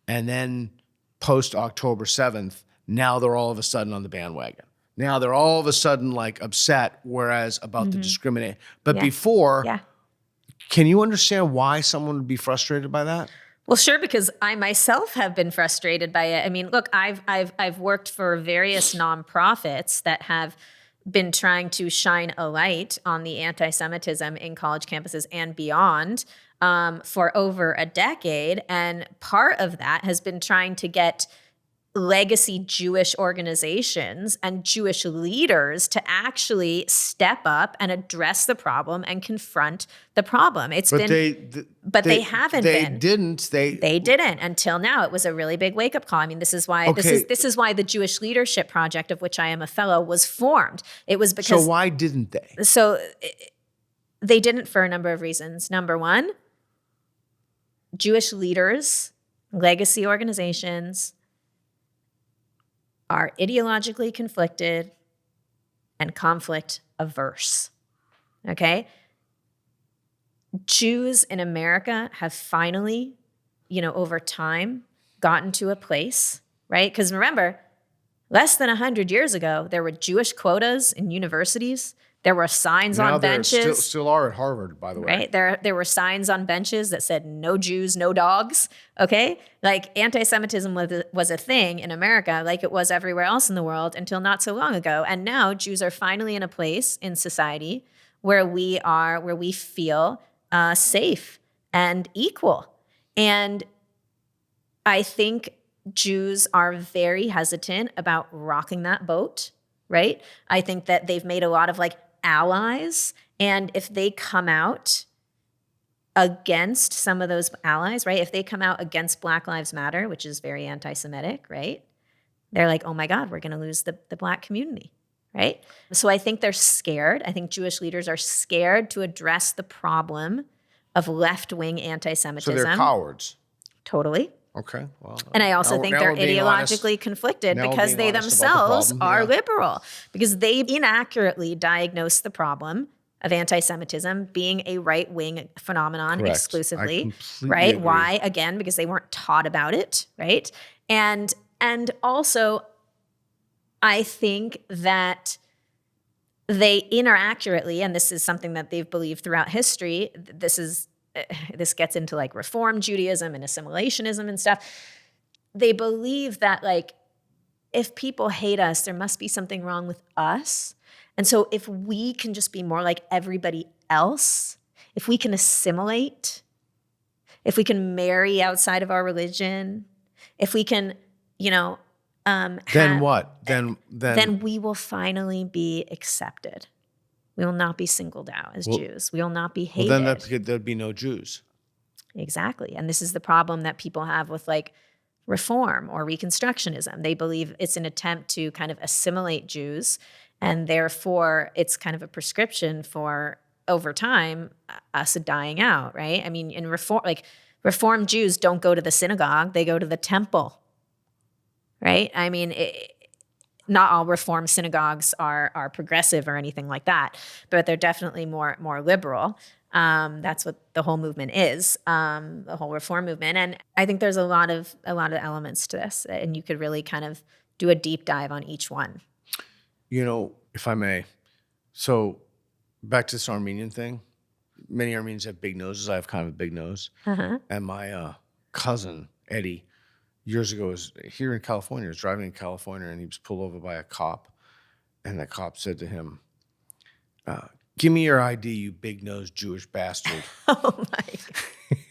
and then post October 7th, now they're all of a sudden on the bandwagon. Now they're all of a sudden like upset, whereas about the discrimination. But before, can you understand why someone would be frustrated by that? Well, sure, because I myself have been frustrated by it. I mean, look, I've worked for various nonprofits that have been trying to shine a light on the anti-Semitism in college campuses and beyond for over a decade. And part of that has been trying to get legacy Jewish organizations and Jewish leaders to actually step up and address the problem and confront the problem. They haven't. They didn't. They didn't until now. It was a really big wake up call. I mean, this is why this is why the Jewish Leadership Project, of which I am a fellow, was formed. It was because. So why didn't they? So they didn't for a number of reasons. Number one, Jewish leaders, legacy organizations are ideologically conflicted and conflict averse. Okay? Jews in America have finally, over time gotten to a place, right? Because remember, less than 100 years ago, there were Jewish quotas in universities. There were signs on benches. There still are at Harvard, by the way. Right? There were signs on benches that said, no Jews, no dogs. Okay? Like anti-Semitism was a thing in America like it was everywhere else in the world until not so long ago. And now Jews are finally in a place in society where we feel safe and equal. And I think Jews are very hesitant about rocking that boat, right? I think that they've made a lot of allies. And if they come out against some of those allies, right? If they come out against Black Lives Matter, which is very anti-Semitic, right? They're like, oh my God, we're going to lose the Black community, right? So I think they're scared. I think Jewish leaders are scared to address the problem of left-wing anti-Semitism. So they're cowards. Totally. Okay. Well, and I also think they're ideologically conflicted because they themselves are liberal, because they inaccurately diagnose the problem of anti-Semitism being a right-wing phenomenon exclusively, right? Agree. Why? Again, because they weren't taught about it, right? And also, I think that they inaccurately, and this is something that they've believed throughout history, this gets into Reform Judaism and assimilationism and stuff. They believe that if people hate us, there must be something wrong with us. And so if we can just be more like everybody else, if we can assimilate, if we can marry outside of our religion, if we can, then what? Then we will finally be accepted. We will not be singled out as Jews. We will not be hated. Well, then there'd be no Jews. Exactly. And this is the problem that people have with reform or reconstructionism. They believe it's an attempt to kind of assimilate Jews, and therefore it's kind of a prescription for, over time, us dying out, right? I mean, in Reform Jews don't go to the synagogue, they go to the temple, right? I mean, not all Reform synagogues are progressive or anything like that, but they're definitely more liberal. That's what the whole movement is, the whole Reform movement. And I think there's a lot of elements to this, and you could really kind of do a deep dive on each one. If I may, so back to this Armenian thing. Many Armenians have big noses. I have kind of a big nose. Uh-huh. And my cousin, Eddie, years ago was here in California. He was driving in California, and he was pulled over by a cop. And the cop said to him, give me your ID, you big-nosed Jewish bastard. Oh, my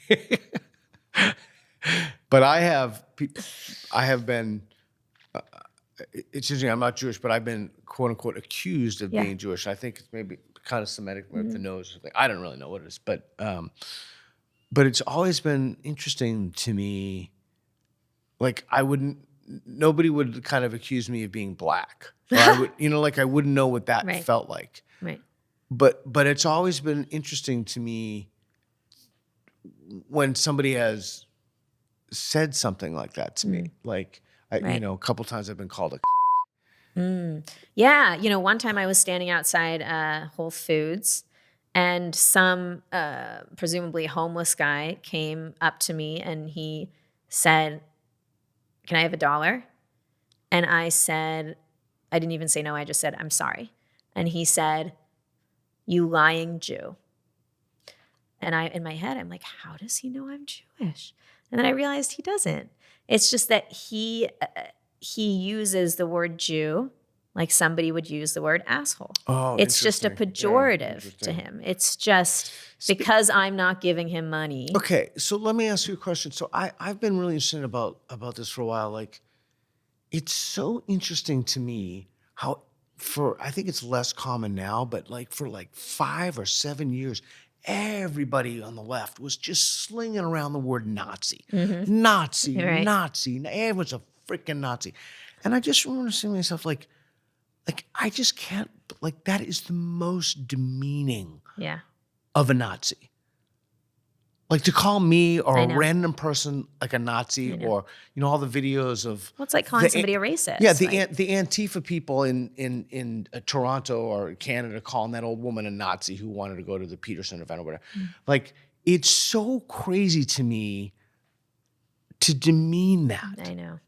God. But I have been, it's interesting, I'm not Jewish, but I've been, quote-unquote, accused of being Jewish. I think it's maybe kind of Semitic with the nose or something. I don't really know what it is. But it's always been interesting to me. Nobody would kind of accuse me of being black. Or I would, I wouldn't know what that felt like. Right. But it's always been interesting to me when somebody has said something like that to me. A couple times I've been called a Yeah. One time I was standing outside Whole Foods, and some presumably homeless guy came up to me and he said, can I have $1? And I said, I didn't even say no. I just said, I'm sorry. And he said, you lying Jew. And in my head, I'm like, how does he know I'm Jewish? And then I realized he doesn't. It's just that he uses the word Jew like somebody would use the word asshole. Oh, it's just a pejorative to him. It's just because I'm not giving him money. Okay, so let me ask you a question. So I've been really interested about this for a while. It's so interesting to me how I think it's less common now, but for 5 or 7 years, everybody on the left was just slinging around the word Nazi. Mm-hmm. Nazi, right. Nazi. Everyone's a freaking Nazi. And I just remember saying to myself, I just can't, that is the most demeaning of a Nazi. Like to call me or I a know. random person like a Nazi, or all the videos of Well, it's like calling somebody a racist. Yeah, the Antifa people in Toronto or Canada calling that old woman a Nazi who wanted to go to the Peterson event or whatever. Like, it's so crazy to me to demean that. I know.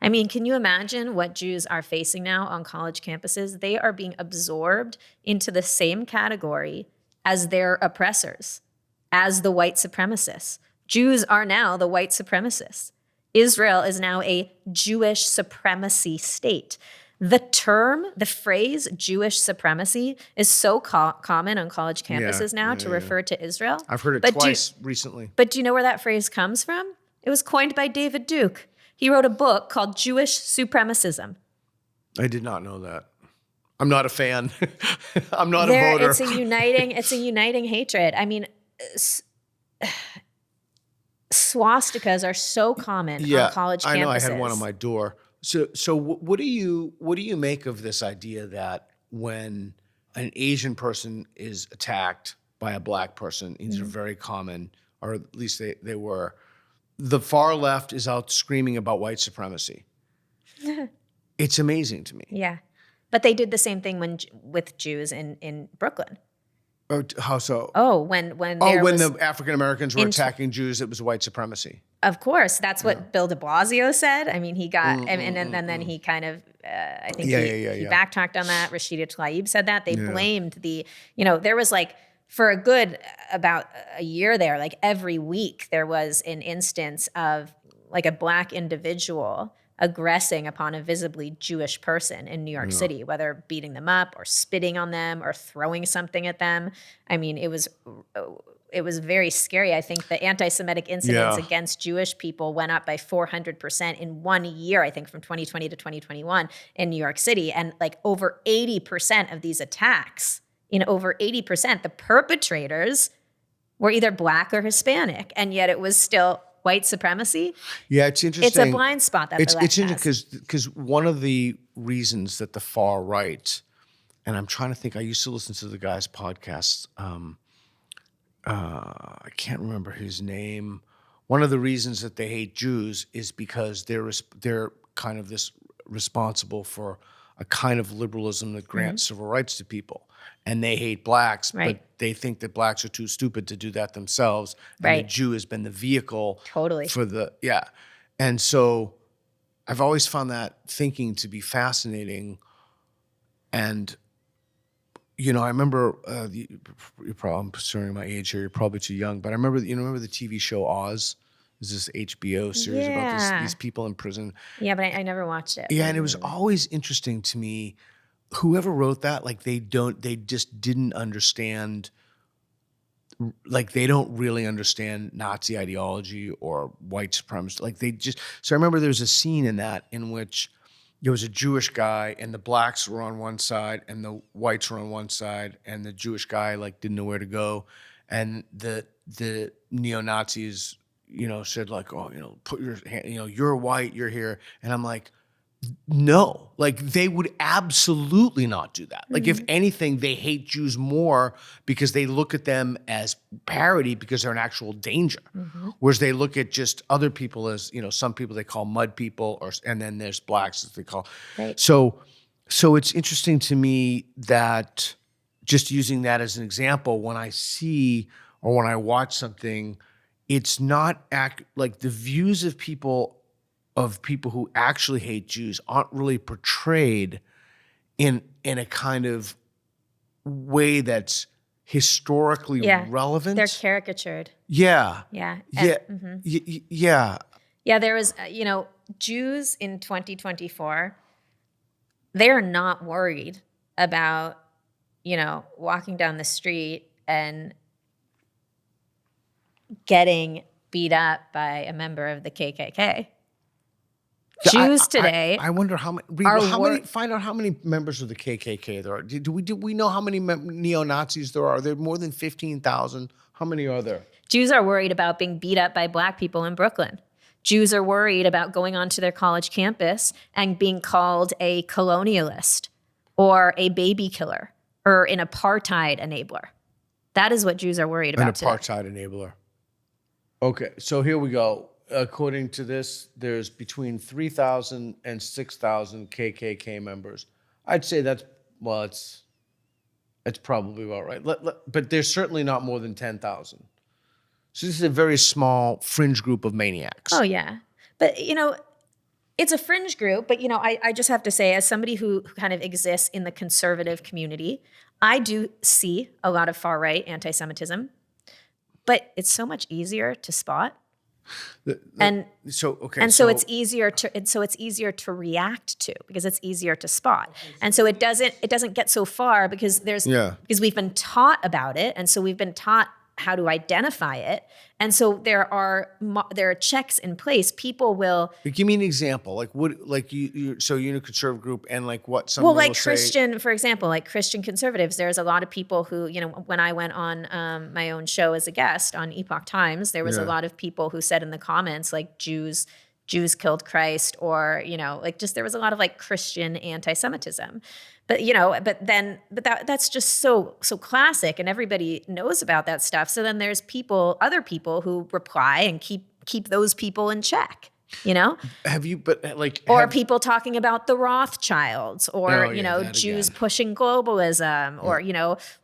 I mean, can you imagine what Jews are facing now on college campuses? They are being absorbed into the same category as their oppressors, as the white supremacists. Jews are now the white supremacists. Israel is now a Jewish supremacy state. The phrase Jewish supremacy is so common on college campuses now to refer to Israel. I've heard it twice recently. But do you know where that phrase comes from? It was coined by David Duke. He wrote a book called Jewish Supremacism. I did not know that. I'm not a fan. I'm not a voter. It's a uniting hatred. I mean, swastikas are so common on college campuses. I know. I had one on my door. So what do you make of this idea that when an Asian person is attacked by a black person, these are very common, or at least they were, the far left is out screaming about white supremacy. It's amazing to me. Yeah. But they did the same thing with Jews in Brooklyn. Oh, how so? Oh, when the African Americans were attacking Jews, it was white supremacy. Of course, that's what Bill de Blasio said. I mean, he got and then he kind of I think he backtracked on that. Rashida Tlaib said that they blamed there was like for a good about a year there, like every week there was an instance of like a black individual aggressing upon a visibly Jewish person in New York City, whether beating them up or spitting on them or throwing something at them. I mean, it was very scary. I think the anti-Semitic incidents against Jewish people went up by 400% in 1 year, I think from 2020 to 2021 in New York City. And like over 80% of these attacks, over 80%, the perpetrators were either black or Hispanic. And yet it was still white supremacy. Yeah, it's interesting. It's a blind spot that the left It's interesting because one of the reasons that the far right, and I'm trying to think, I used to listen to the guy's podcast. I can't remember his name. One of the reasons that they hate Jews is because they're kind of this responsible for a kind of liberalism that grants civil rights to people. And they hate blacks, but they think that blacks are too stupid to do that themselves. And the Jew has been the vehicle for And so I've always found that thinking to be fascinating. And, I remember, you're probably, I'm considering my age here, you're probably too young, but I remember, remember the TV show Oz? There's this HBO series about these people in prison. Yeah, but I never watched it. Yeah, and it was always interesting to me. Whoever wrote that, like they just didn't understand, like they don't really understand Nazi ideology or white supremacy. Like so I remember there was a scene in that in which there was a Jewish guy and the blacks were on one side and the whites were on one side and the Jewish guy like didn't know where to go. And the neo-Nazis, said like, oh, put your hand, you're white, you're here. And I'm like, no, like they would absolutely not do that. Like if anything, they hate Jews more because they look at them as parody because they're an actual danger. Whereas they look at just other people as, some people they call mud people and then there's blacks as they call. Right. So it's interesting to me that just using that as an example, when I see or when I watch something, it's not like the views of people who actually hate Jews aren't really portrayed in a kind of way that's historically relevant. They're caricatured. Yeah. Yeah. Yeah. Yeah, there was, Jews in 2024, they're not worried about, walking down the street and getting beat up by a member of the KKK. Jews today. I wonder how many. Find out how many members of the KKK there are. Do we know how many neo-Nazis there are? Are there more than 15,000? How many are there? Jews are worried about being beat up by black people in Brooklyn. Jews are worried about going onto their college campus and being called a colonialist or a baby killer or an apartheid enabler. That is what Jews are worried about today. An apartheid enabler. Okay, so here we go. According to this, there's between 3,000 and 6,000 KKK members. I'd say that's probably about right. But there's certainly not more than 10,000. So this is a very small fringe group of maniacs. Oh, yeah. But, it's a fringe group, but, I just have to say, as somebody who kind of exists in the conservative community, I do see a lot of far-right anti-Semitism, but it's so much easier to spot. So it's easier to react to because it's easier to spot. And so it doesn't get so far because because we've been taught about it, and so we've been taught how to identify it. And so there are checks in place. People will give me an example. Like what? Like you're in a conservative group, and like what? Someone will Christian, for example, like Christian conservatives. There's a lot of people who, when I went on my own show as a guest on Epoch Times, there was a lot of people who said in the comments like Jews killed Christ, or there was a lot of like Christian anti-Semitism. But that's just so classic, and everybody knows about that stuff. So then there's other people who reply and keep those people in check. Have you? People talking about the Rothschilds, or Jews pushing globalism,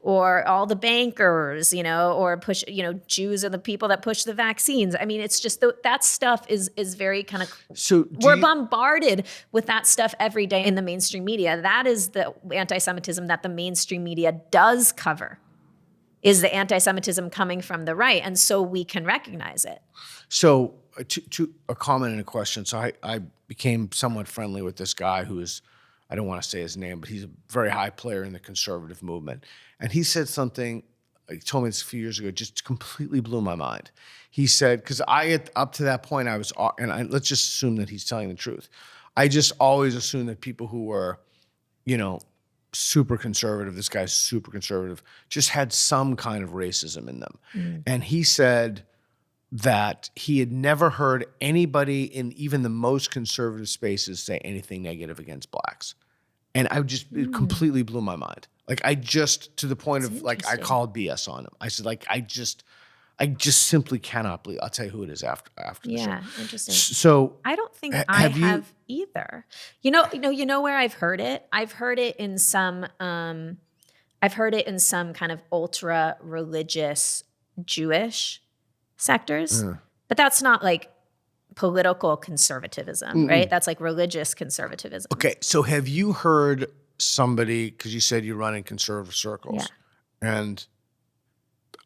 or all the bankers, or push, Jews are the people that push the vaccines. I mean, it's just that stuff is very kind of. So we're bombarded with that stuff every day in the mainstream media. That is the anti-Semitism that the mainstream media does cover. Is the anti-Semitism coming from the right, and so we can recognize it. So. To a comment and a question. So I became somewhat friendly with this guy who is, I don't want to say his name, but he's a very high player in the conservative movement. And he said something, he told me this a few years ago, just completely blew my mind. He said, because up to that point, let's just assume that he's telling the truth. I just always assumed that people who were, super conservative, this guy's super conservative, just had some kind of racism in them. Mm. And he said that he had never heard anybody in even the most conservative spaces say anything negative against blacks. And it completely blew my mind. Like to the point of like, I called BS on him. I said, like, I just simply cannot believe. I'll tell you who it is after the show. Yeah, interesting. So I don't think I have either. You know where I've heard it? I've heard it in some kind of ultra religious Jewish sectors, but that's not like political conservatism, right? That's like religious conservatism. Okay, so have you heard somebody, because you said you run in conservative circles, and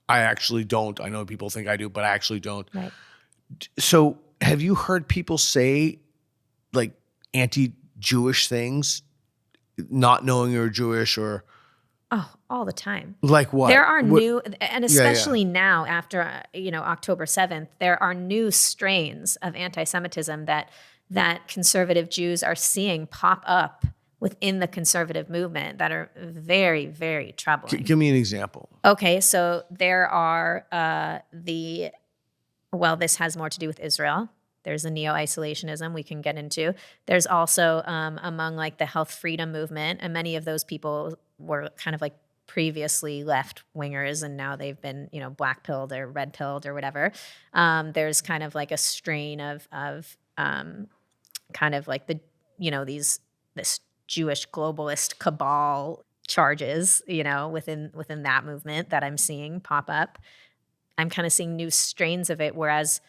I actually don't. I know people think I do, but I actually don't. Right. So have you heard people say like anti-Jewish things, not knowing you're Jewish or? Oh, all the time. Like what? There are new, and especially now after, October 7th, there are new strains of anti-Semitism that conservative Jews are seeing pop up within the conservative movement that are very, very troubling. Give me an example. Okay, so there are this has more to do with Israel. There's a neo-isolationism we can get into. There's also among like the health freedom movement, and many of those people were kind of like previously left-wingers, and now they've been, black-pilled or red-pilled or whatever. There's kind of like a strain of kind of like this Jewish globalist cabal charges, within that movement that I'm seeing pop up. I'm kind of seeing new strains of it, whereas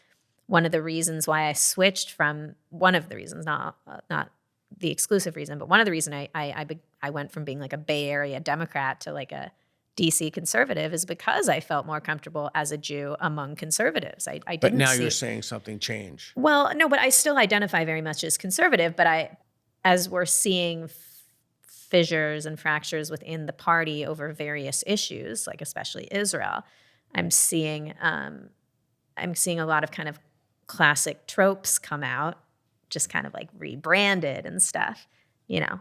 one of the reasons why I switched from not the exclusive reason, but one of the reasons I went from being like a Bay Area Democrat to like a DC conservative is because I felt more comfortable as a Jew among conservatives. But now you're saying something changed. Well, no, but I still identify very much as conservative. But as we're seeing fissures and fractures within the party over various issues, like especially Israel, I'm seeing a lot of kind of classic tropes come out, just kind of like rebranded and stuff,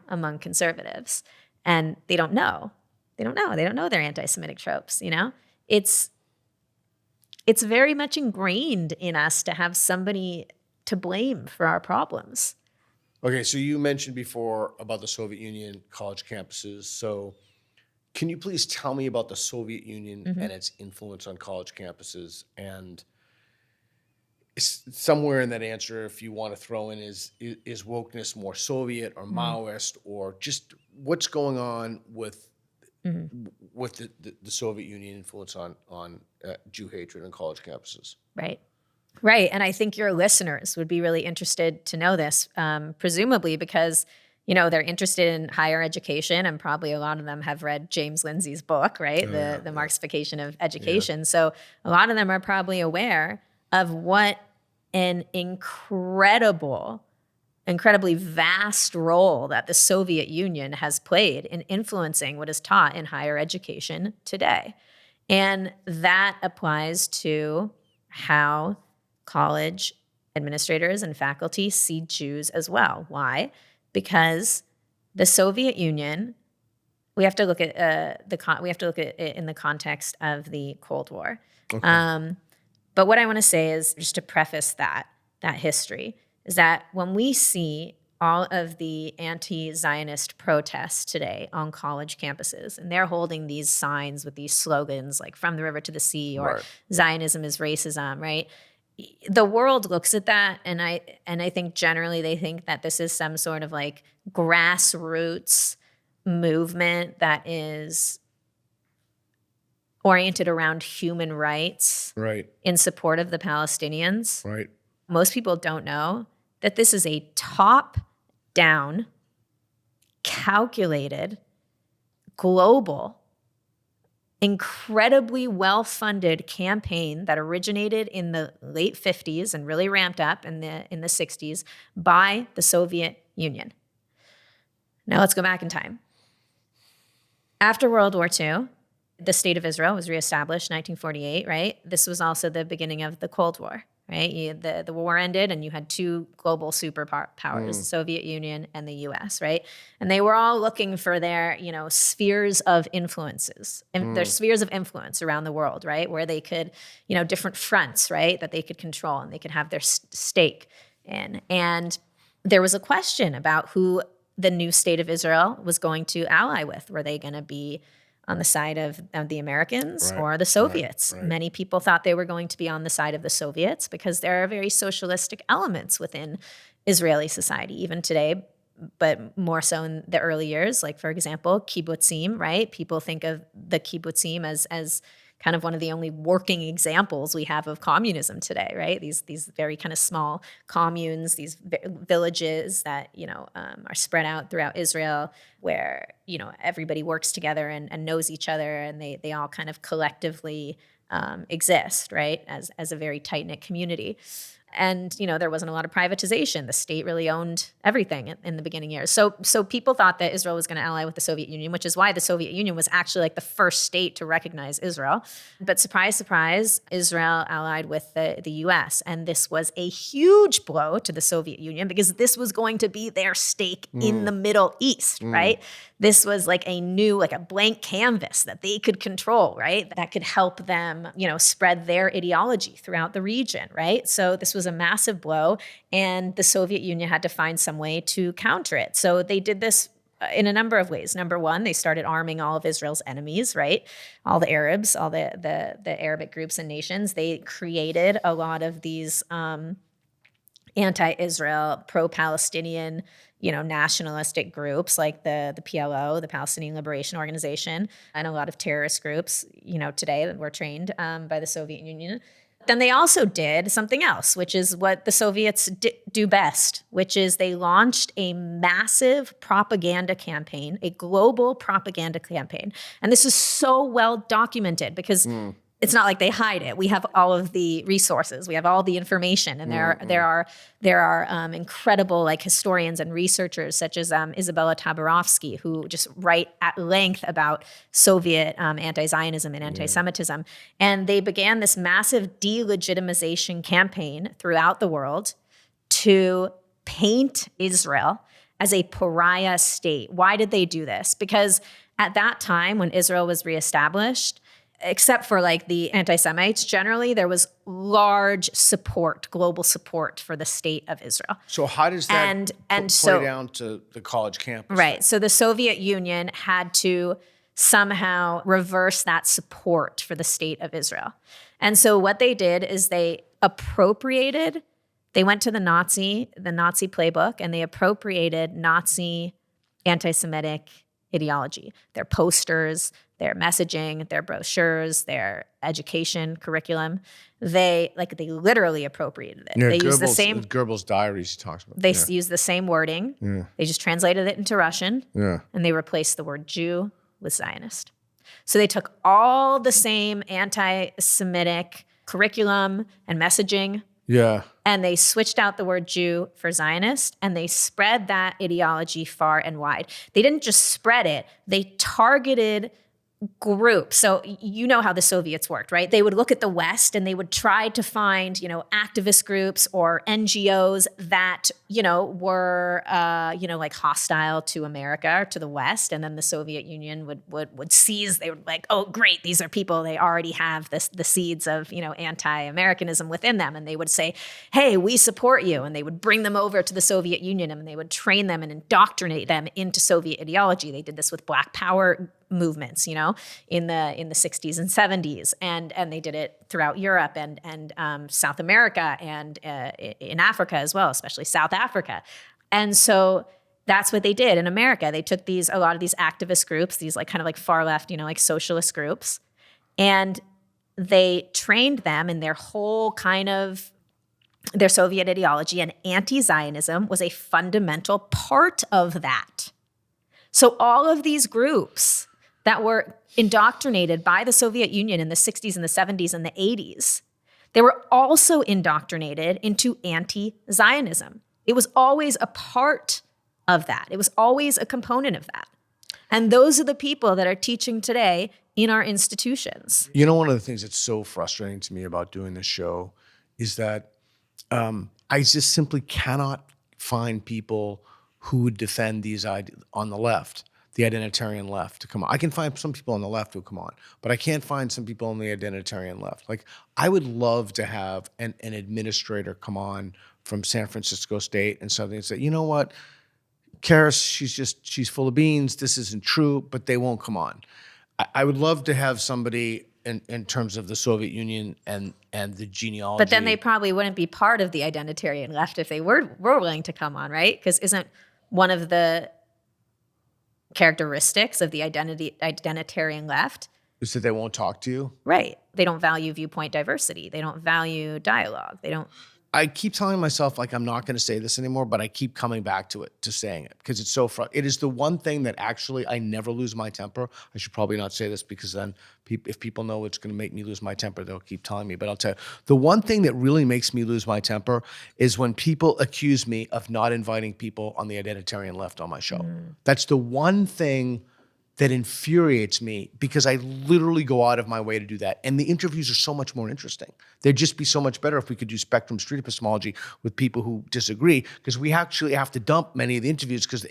among conservatives. And they don't know. They don't know their anti-Semitic tropes, It's very much ingrained in us to have somebody to blame for our problems. Okay, so you mentioned before about the Soviet Union college campuses. So Can you please tell me about the Soviet Union and its influence on college campuses? And somewhere in that answer, if you want to throw in, is wokeness more Soviet or Maoist, or just what's going on with the Soviet Union influence on Jew hatred on college campuses? Right. And I think your listeners would be really interested to know this, presumably because, they're interested in higher education, and probably a lot of them have read James Lindsay's book, right? The Marxification of Education. Yeah. So a lot of them are probably aware of what an incredibly vast role that the Soviet Union has played in influencing what is taught in higher education today. And that applies to how college administrators and faculty see Jews as well. Why? Because the Soviet Union, we have to look at it in the context of the Cold War. Okay. But what I want to say is, just to preface that history, is that when we see all of the anti-Zionist protests today on college campuses, and they're holding these signs with these slogans like "From the River to the Sea" or "Zionism is racism," right? The world looks at that, and I think generally they think that this is some sort of like grassroots movement that is oriented around human rights, in support of the Palestinians. Right. Most people don't know that this is a top-down, calculated, global, incredibly well-funded campaign that originated in the late 50s and really ramped up in the 60s by the Soviet Union. Now let's go back in time. After World War II, the State of Israel was reestablished in 1948, right? This was also the beginning of the Cold War, right? The war ended, and you had two global superpowers, the Soviet Union and the U.S., right? And they were all looking for their, spheres of influences, and their spheres of influence around the world, right? Where they could, different fronts, right? That they could control and they could have their stake in. And there was a question about who the new State of Israel was going to ally with. Were they going to be on the side of the Americans or the Soviets? Right. Many people thought they were going to be on the side of the Soviets because there are very socialistic elements within Israeli society, even today, but more so in the early years. Like, for example, kibbutzim, right? People think of the kibbutzim as kind of one of the only working examples we have of communism today, right? These very kind of small communes, these villages that, are spread out throughout Israel, where, everybody works together and knows each other, and they all kind of collectively exist, right? As a very tight-knit community. And, there wasn't a lot of privatization. The state really owned everything in the beginning years. So people thought that Israel was going to ally with the Soviet Union, which is why the Soviet Union was actually like the first state to recognize Israel. But surprise, surprise, Israel allied with the U.S. And this was a huge blow to the Soviet Union because this was going to be their stake in the Middle East, right? This was like a blank canvas that they could control, right? That could help them, spread their ideology throughout the region, right? So this was a massive blow, and the Soviet Union had to find some way to counter it. So they did this in a number of ways. Number one, they started arming all of Israel's enemies, right? All the Arabs, all the Arabic groups and nations. They created a lot of these anti-Israel, pro-Palestinian, nationalistic groups like the PLO, the Palestinian Liberation Organization, and a lot of terrorist groups, today that were trained by the Soviet Union. Then they also did something else, which is what the Soviets do best, which is they launched a massive propaganda campaign, a global propaganda campaign. And this is so well documented because it's not like they hide it. We have all of the resources. We have all the information. And there are incredible historians and researchers such as Isabella Tabarovsky, who just write at length about Soviet anti-Zionism and anti-Semitism. And they began this massive delegitimization campaign throughout the world to paint Israel as a pariah state. Why did they do this? Because at that time, when Israel was reestablished, except for the anti-Semites, generally there was large support, global support for the state of Israel. So how does that play down to the college campus? Right. So the Soviet Union had to somehow reverse that support for the state of Israel. And so what they did is they went to the Nazi playbook, and they appropriated Nazi anti-Semitic ideology, their posters, their messaging, their brochures, their education curriculum. They literally appropriated it. Yeah, they used the same Goebbels' diaries he talks about. They used the same wording. Yeah. They just translated it into Russian. Yeah. And they replaced the word Jew with Zionist. So they took all the same anti-Semitic curriculum and messaging. Yeah. And they switched out the word Jew for Zionist, and they spread that ideology far and wide. They didn't just spread it, they targeted groups. So you know how the Soviets worked, right? They would look at the West and they would try to find, activist groups or NGOs that, were, like hostile to America or to the West. And then the Soviet Union would seize, they would like, oh, great, these are people, they already have the seeds of, anti-Americanism within them. And they would say, hey, we support you. And they would bring them over to the Soviet Union and they would train them and indoctrinate them into Soviet ideology. They did this with Black Power movements, in the 60s and 70s, and they did it throughout Europe and South America and in Africa as well, especially South Africa. And so that's what they did in America. They took a lot of these activist groups, these kind of far left, socialist groups, and they trained them in their whole their Soviet ideology, and anti-Zionism was a fundamental part of that. So all of these groups that were indoctrinated by the Soviet Union in the 60s and the 70s and the 80s, they were also indoctrinated into anti-Zionism. It was always a part of that. It was always a component of that. And those are the people that are teaching today in our institutions. One of the things that's so frustrating to me about doing this show is that I just simply cannot find people who would defend these ideas on the left, the identitarian left, to come on. I can find some people on the left who come on, but I can't find some people on the identitarian left. I would love to have an administrator come on from San Francisco State and something and say, you know what, Karys, she's full of beans. This isn't true, but they won't come on. I would love to have somebody in terms of the Soviet Union and the genealogy. But then they probably wouldn't be part of the identitarian left if they were willing to come on, right? Because isn't one of the characteristics of the identitarian left is that they won't talk to you? Right. They don't value viewpoint diversity. They don't value dialogue. I keep telling myself I'm not going to say this anymore, but I keep coming back to saying it because it's so it is the one thing that actually I never lose my temper. I should probably not say this because then if people know it's going to make me lose my temper, they'll keep telling me. But I'll tell you, the one thing that really makes me lose my temper is when people accuse me of not inviting people on the identitarian left on my show. That's the one thing that infuriates me because I literally go out of my way to do that. And the interviews are so much more interesting. They'd just be so much better if we could do spectrum street epistemology with people who disagree, because we actually have to dump many of the interviews because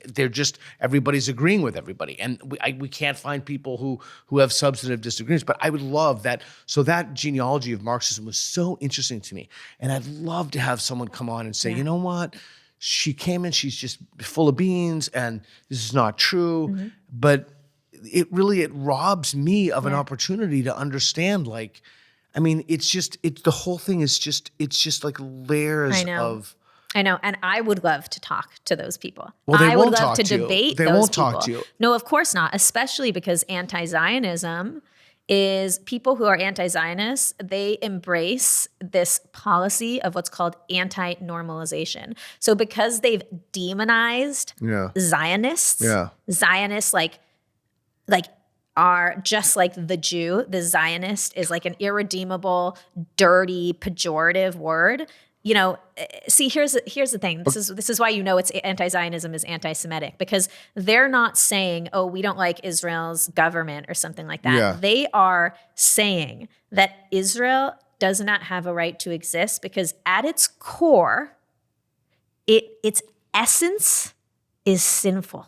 everybody's agreeing with everybody. And we can't find people who have substantive disagreements. But I would love that. So that genealogy of Marxism was so interesting to me. And I'd love to have someone come on and say, you know what? She came in, she's just full of beans and this is not true. Mm-hmm. But it robs me of an opportunity to understand, the whole thing is just like layers of. I know. And I would love to talk to those people. Well, they I won't would love talk to to you. debate They those won't people. talk to you. No, of course not. Especially because anti-Zionism is people who are anti-Zionists, they embrace this policy of what's called anti-normalization. So because they've demonized Zionists, Zionists are just like the Jew. The Zionist is like an irredeemable, dirty, pejorative word. See, here's the thing. This is why it's anti-Zionism is anti-Semitic, because they're not saying, oh, we don't like Israel's government or something like that. Yeah. They are saying that Israel does not have a right to exist because at its core, its essence is sinful,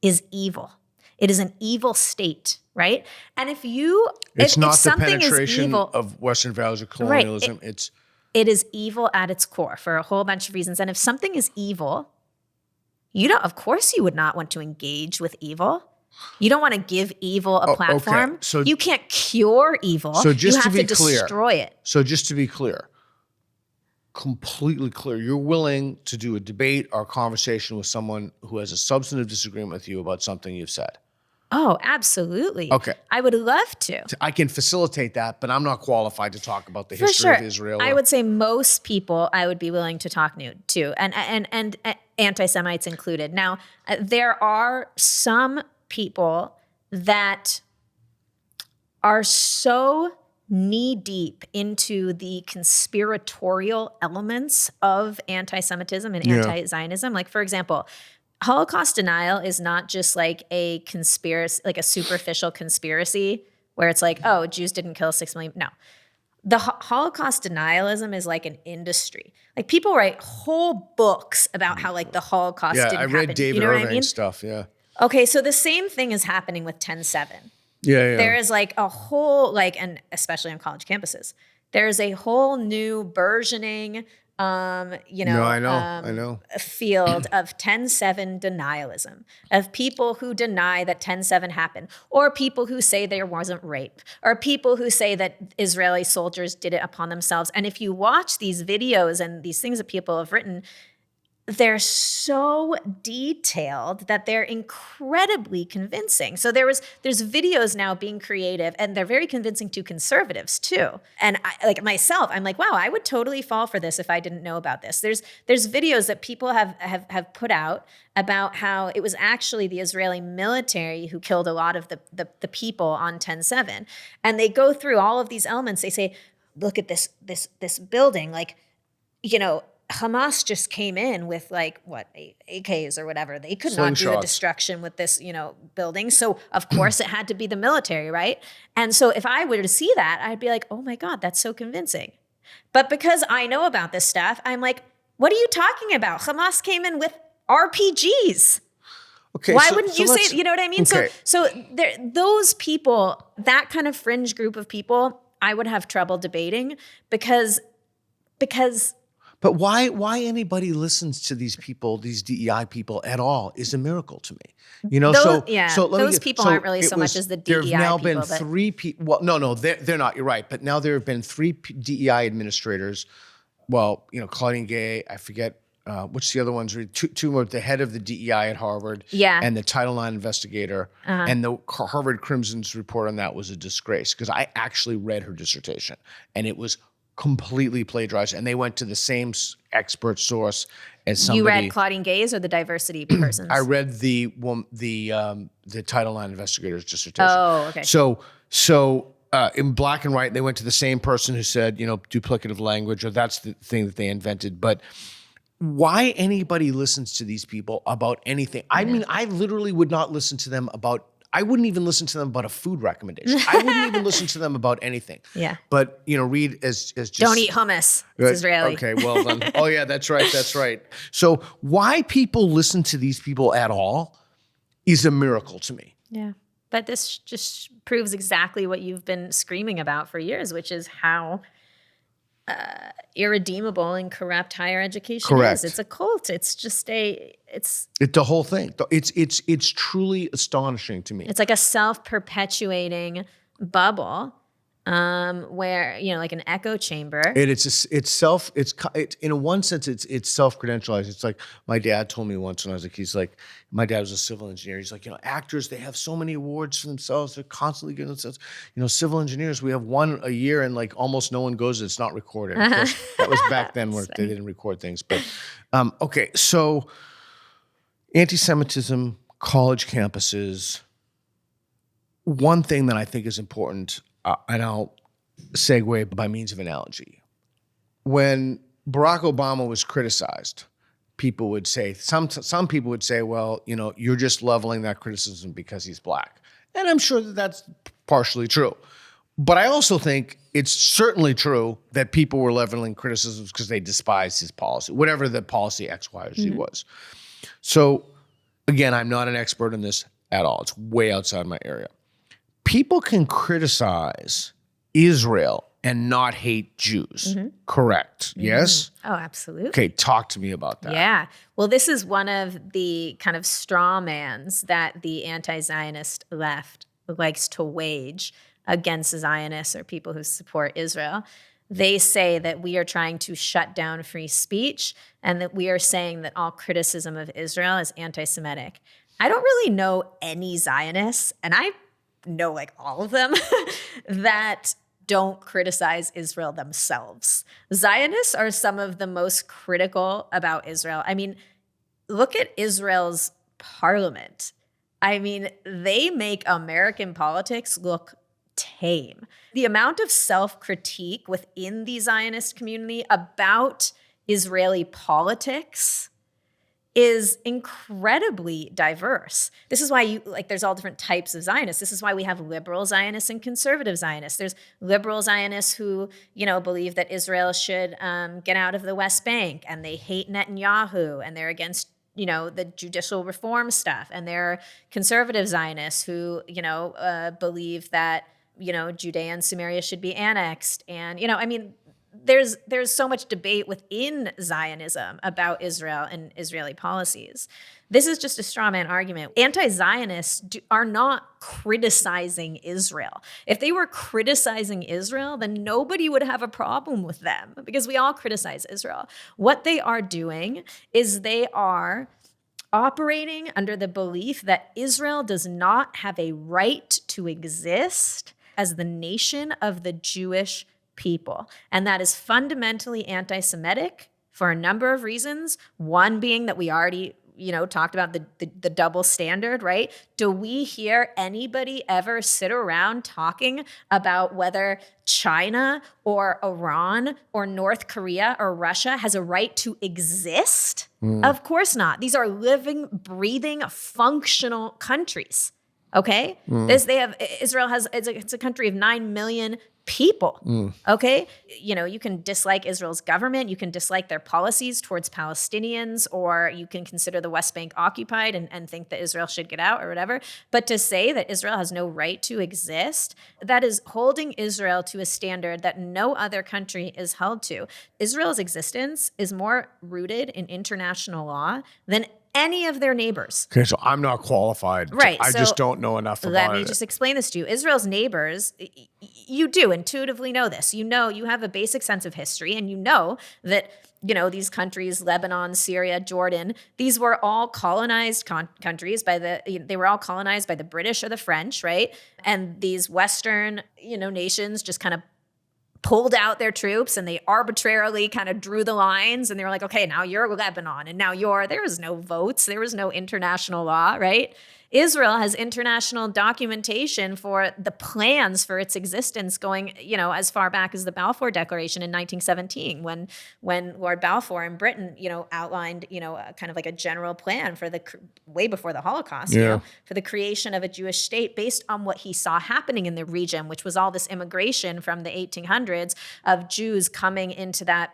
is evil. It is an evil state, right? And if not the penetration evil, of Western values or colonialism. Right, it is evil at its core for a whole bunch of reasons. And if something is evil, of course you would not want to engage with evil. You don't want to give evil a platform. Okay. So you can't cure evil. So just you have to be to clear, destroy it. So just to be clear, completely clear, you're willing to do a debate or a conversation with someone who has a substantive disagreement with you about something you've said. Oh, absolutely. Okay. I would love to. I can facilitate that, but I'm not qualified to talk about the history of Israel. I would say most people I would be willing to talk to, and anti-Semites included. Now, there are some people that are so knee-deep into the conspiratorial elements of anti-Semitism and anti-Zionism. Like, for example, Holocaust denial is not just like a conspiracy, like a superficial conspiracy where it's like, oh, Jews didn't kill 6 million. No. The Holocaust denialism is like an industry. Like people write whole books about how like the Holocaust didn't happen. Yeah, I read David Irving stuff, yeah. Okay, so the same thing is happening with 10-7. Yeah. There is like a whole, like, and especially on college campuses, there's a whole new burgeoning I know. Field of 10-7 denialism, of people who deny that 10-7 happened, or people who say there wasn't rape, or people who say that Israeli soldiers did it upon themselves. And if you watch these videos and these things that people have written, they're so detailed that they're incredibly convincing. So there's videos now being creative, and they're very convincing to conservatives too. And I, like myself, I'm like, wow, I would totally fall for this if I didn't know about this. There's videos that people have put out about how it was actually the Israeli military who killed a lot of the people on 10-7. And they go through all of these elements. They say, look at this building, like, Hamas just came in with like AKs or whatever. They could not do the destruction with this, building. So of course it had to be the military, right? And so if I were to see that, I'd be like, oh my God, that's so convincing. But because I know about this stuff, I'm like, what are you talking about? Hamas came in with RPGs. Okay, Why wouldn't you say, you know what I mean? Okay. So those people, that kind of fringe group of people, I would have trouble debating because But why anybody listens to these people, these DEI people at all, is a miracle to me. Those people aren't really so much as the DEI people. There have now been 3 people. Well, no, they're not. You're right. But now there have been 3 DEI administrators. Well, Claudine Gay. I forget which the other ones were. 2 were the head of the DEI at Harvard. Yeah. And the Title IX investigator. And the Harvard Crimson's report on that was a disgrace because I actually read her dissertation, and it was completely plagiarized, and they went to the same expert source as somebody. You read Claudine Gay's or the diversity persons? I read the Title IX investigator's dissertation. Oh, okay. So in black and white, they went to the same person who said, duplicative language, or that's the thing that they invented. But why anybody listens to these people about anything? I mean, I literally would not listen to them about. I wouldn't even listen to them about a food recommendation. I wouldn't even listen to them about anything. Yeah. But, read as just... Don't eat hummus. It's Israeli. Okay, well done. Oh, yeah, that's right. So why people listen to these people at all is a miracle to me. Yeah. But this just proves exactly what you've been screaming about for years, which is how irredeemable and corrupt higher education is. It's a cult. It's just it's the whole thing. It's truly astonishing to me. It's like a self-perpetuating bubble where, like an echo chamber. It's in one sense, it's self-credentialized. It's like my dad told me once when I was a kid, he's like, my dad was a civil engineer. He's like, actors, they have so many awards for themselves. They're constantly giving themselves, civil engineers, we have one a year and like almost no one goes, it's not recorded. Of course, that was back then where they didn't record things. But okay, so anti-Semitism, college campuses, one thing that I think is important, and I'll segue by means of analogy. When Barack Obama was criticized, people would say, some people would say, well, you're just leveling that criticism because he's black. And I'm sure that that's partially true. But I also think it's certainly true that people were leveling criticisms because they despised his policy, whatever the policy X, Y, or Z was. So again, I'm not an expert in this at all. It's way outside my area. People can criticize Israel and not hate Jews. Correct. Yes? Oh, absolutely. Okay, talk to me about that. Yeah. Well, this is one of the kind of straw mans that the anti-Zionist left likes to wage against Zionists or people who support Israel. They say that we are trying to shut down free speech and that we are saying that all criticism of Israel is anti-Semitic. I don't really know any Zionists, and I know like all of them, that don't criticize Israel themselves. Zionists are some of the most critical about Israel. I mean, look at Israel's parliament. I mean, they make American politics look tame. The amount of self-critique within the Zionist community about Israeli politics is incredibly diverse. This is why there's all different types of Zionists. This is why we have liberal Zionists and conservative Zionists. There's liberal Zionists who, believe that Israel should get out of the West Bank, and they hate Netanyahu, and they're against, the judicial reform stuff. And there are conservative Zionists who, believe that, Judea and Samaria should be annexed. And, there's so much debate within Zionism about Israel and Israeli policies. This is just a straw man argument. Anti-Zionists are not criticizing Israel. If they were criticizing Israel, then nobody would have a problem with them because we all criticize Israel. What they are doing is they are operating under the belief that Israel does not have a right to exist as the nation of the Jewish people. And that is fundamentally anti-Semitic for a number of reasons. One being that we already, talked about the double standard, right? Do we hear anybody ever sit around talking about whether China or Iran or North Korea or Russia has a right to exist? Of course not. These are living, breathing, functional countries. Okay? It's a country of 9 million people. Okay? You can dislike Israel's government, you can dislike their policies towards Palestinians, or you can consider the West Bank occupied and think that Israel should get out or whatever. But to say that Israel has no right to exist, that is holding Israel to a standard that no other country is held to. Israel's existence is more rooted in international law than any of their neighbors. Okay, so I'm not qualified. Right. I just don't know enough about it. Let me just explain this to you. Israel's neighbors, you do intuitively know this. You have a basic sense of history, and you know that, these countries, Lebanon, Syria, Jordan, these were all colonized countries they were all colonized by the British or the French, right? And these Western, nations just kind of pulled out their troops and they arbitrarily kind of drew the lines, and they were like, okay, now you're Lebanon, and now there was no votes, there was no international law, right? Israel has international documentation for the plans for its existence going, as far back as the Balfour Declaration in 1917, when Lord Balfour in Britain, outlined, kind of like a general plan for way before the Holocaust, for the creation of a Jewish state based on what he saw happening in the region, which was all this immigration from the 1800s of Jews coming into that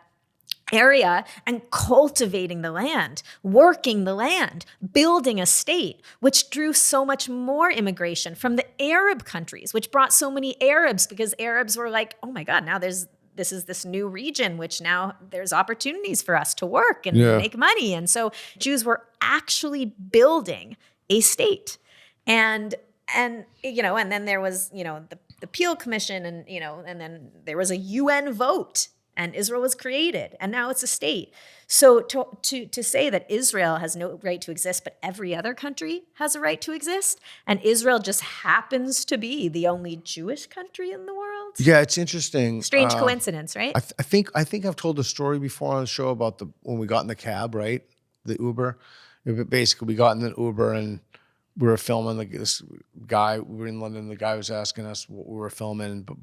area and cultivating the land, working the land, building a state, which drew so much more immigration from the Arab countries, which brought so many Arabs because Arabs were like, oh my God, now this is this new region, which now there's opportunities for us to work and make money. And so Jews were actually building a state. And then there was, the Peel Commission and then there was a UN vote, and Israel was created, and now it's a state. So to say that Israel has no right to exist, but every other country has a right to exist, and Israel just happens to be the only Jewish country in the world? Yeah, it's interesting. Strange coincidence, right? I think I've told the story before on the show about when we got in the cab, right? The Uber. Basically, we got in the Uber and we were filming. This guy, we were in London. The guy was asking us what we were filming, but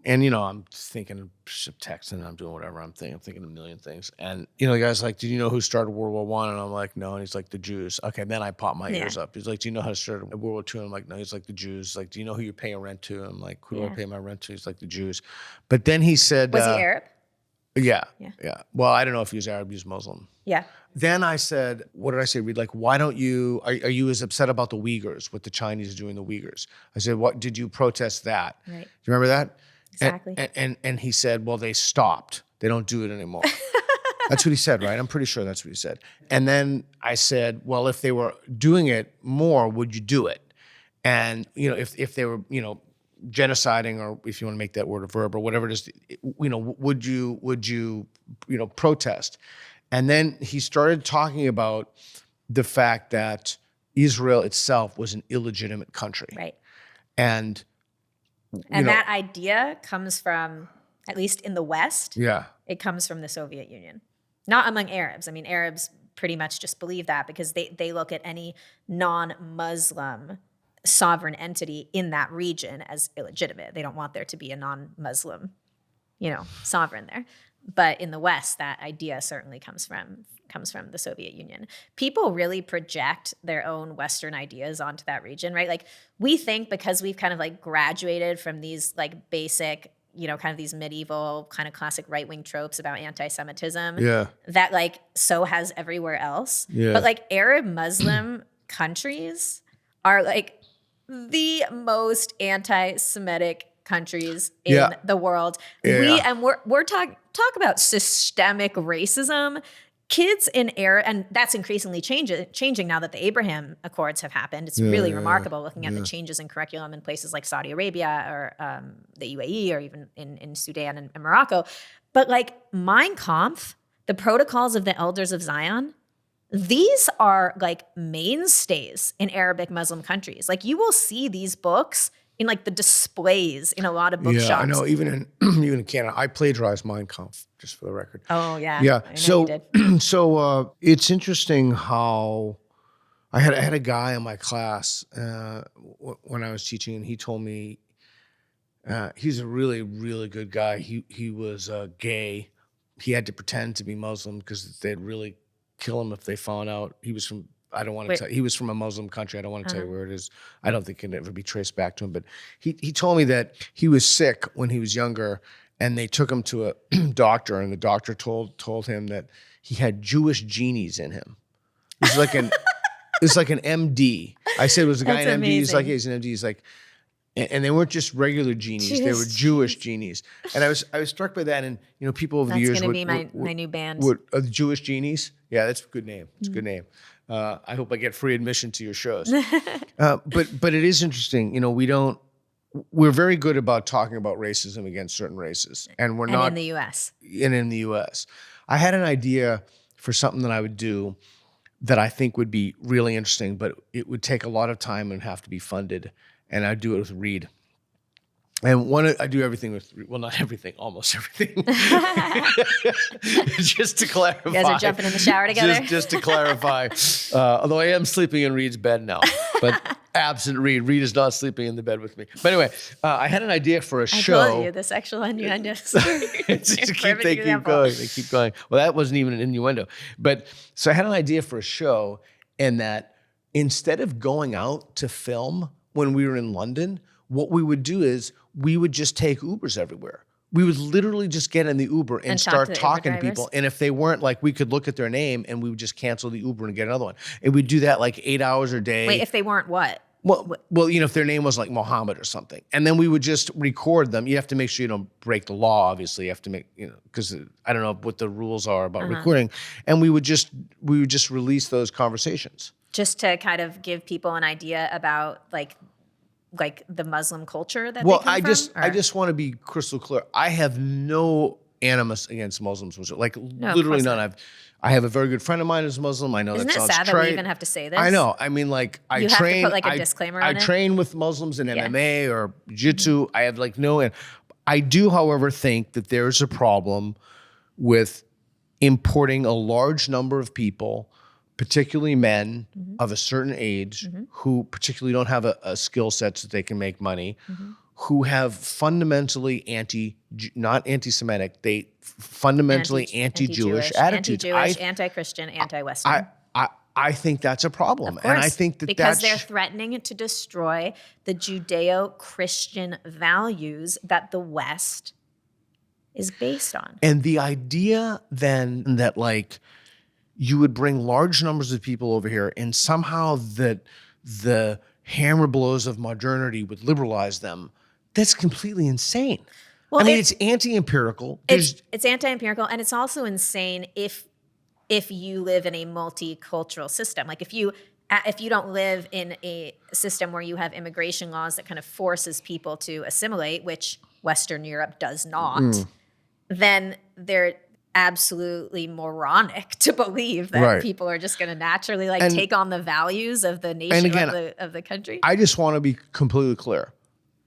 I'm thinking, texting, I'm doing whatever I'm thinking a million things. And, the guy's like, did you know who started World War I? And I'm like, no. And he's like, the Jews. Okay, then I pop my ears up. He's like, do you know how to start World War II? And I'm like, no. He's like, the Jews. Like, do you know who you're paying rent to? I'm like, who do I pay my rent to? He's like, the Jews. But then he said... Was he Arab? Yeah. Well, I don't know if he was Arab, he was Muslim. Yeah. Then I said, what did I say? Reed, like, why don't you, are you as upset about the Uyghurs, what the Chinese are doing the Uyghurs? I said, what, did you protest that? Right. Do you remember that? Exactly. And he said, well, they stopped. They don't do it anymore. That's what he said, right? I'm pretty sure that's what he said. And then I said, well, if they were doing it more, would you do it? And, if they were, genociding, or if you want to make that word a verb or whatever it is, would you protest? And then he started talking about the fact that Israel itself was an illegitimate country. Right. And that idea comes from, at least in the West, yeah, it comes from the Soviet Union. Not among Arabs. I mean, Arabs pretty much just believe that because they look at any non-Muslim sovereign entity in that region as illegitimate. They don't want there to be a non-Muslim, sovereign there. But in the West, that idea certainly comes from the Soviet Union. People really project their own Western ideas onto that region, right? Like, we think because we've kind of like graduated from these like basic, kind of these medieval kind of classic right-wing tropes about anti-Semitism, that like so has everywhere else. Yeah. But like Arab Muslim countries are like the most anti-Semitic countries in the world. Yeah. We're talk about systemic racism. Kids in Arab, and that's increasingly changing now that the Abraham Accords have happened. It's really remarkable looking at the changes in curriculum in places like Saudi Arabia or the UAE or even in Sudan and Morocco. But like Mein Kampf, the Protocols of the Elders of Zion, these are like mainstays in Arabic Muslim countries. Like, you will see these books in like the displays in a lot of bookshops. Yeah, I know. Even in Canada, I plagiarized Mein Kampf, just for the record. Oh yeah, yeah. I know you did. So it's interesting how I had a guy in my class when I was teaching, and he told me he's a really, really good guy. He was gay. He had to pretend to be Muslim because they'd really kill him if they found out he was from. I don't want to tell. He was from a Muslim country. I don't want to tell you where it is. I don't think it can ever be traced back to him. But he told me that he was sick when he was younger, and they took him to a doctor, and the doctor told him that he had Jewish genies in him. It's like an MD. I said, was the guy an MD? He's like, yeah, he's an MD. He's like, and they weren't just regular genies; they were Jewish genies. And I was struck by that. And people over the years that's going to be my new band. The Jewish genies. Yeah, that's a good name. It's a good name. I hope I get free admission to your shows. But it is interesting. We're very good about talking about racism against certain races, and we're not in the U.S. And in the U.S. I had an idea for something that I would do that I think would be really interesting, but it would take a lot of time and have to be funded. And I'd do it with Reed. And I do everything with, well, not everything, almost everything. Just to clarify. You guys are jumping in the shower together? Just to clarify. Although I am sleeping in Reed's bed now. But absent Reed is not sleeping in the bed with me. But anyway, I had an idea for a show. I told you, the sexual innuendos. They keep going. Well, that wasn't even an innuendo. But so I had an idea for a show, and that instead of going out to film when we were in London, what we would do is we would just take Ubers everywhere. We would literally just get in the Uber and start talking to people. And if they weren't, like, we could look at their name and we would just cancel the Uber and get another one. And we'd do that like 8 hours a day. Wait, if they weren't what? Well, if their name was like Mohammed or something. And then we would just record them. You have to make sure you don't break the law, obviously. You have to make, because I don't know what the rules are about recording. And we would just release those conversations. Just to kind of give people an idea about like the Muslim culture that well, they come from? I just want to be crystal clear. I have no animus against Muslims, literally none. I have a very good friend of mine who's Muslim. I know Isn't that sounds sad trite. that we even have to say this? I know. I mean, like, I you train. Have to put like a disclaimer on I train with Muslims in MMA or jiu-jitsu. I have like no. I do, however, think that there's a problem with importing a large number of people, particularly men of a certain age, who particularly don't have a skill set so they can make money, who have fundamentally not anti-Semitic, they fundamentally anti-Jewish attitudes. Anti-Jewish, anti-Christian, anti-Western. I think that's a problem. Of course, and I think because they're threatening to destroy the Judeo-Christian values that the West is based on. And the idea then that like, you would bring large numbers of people over here and somehow that the hammer blows of modernity would liberalize them. That's completely insane. Well, I mean, it's anti-empirical. It's anti-empirical, and it's also insane if you live in a multicultural system. Like if you don't live in a system where you have immigration laws that kind of forces people to assimilate, which Western Europe does not, then they're absolutely moronic to believe that people are just going to naturally take on the values of the nation, again, of the country. I just want to be completely clear.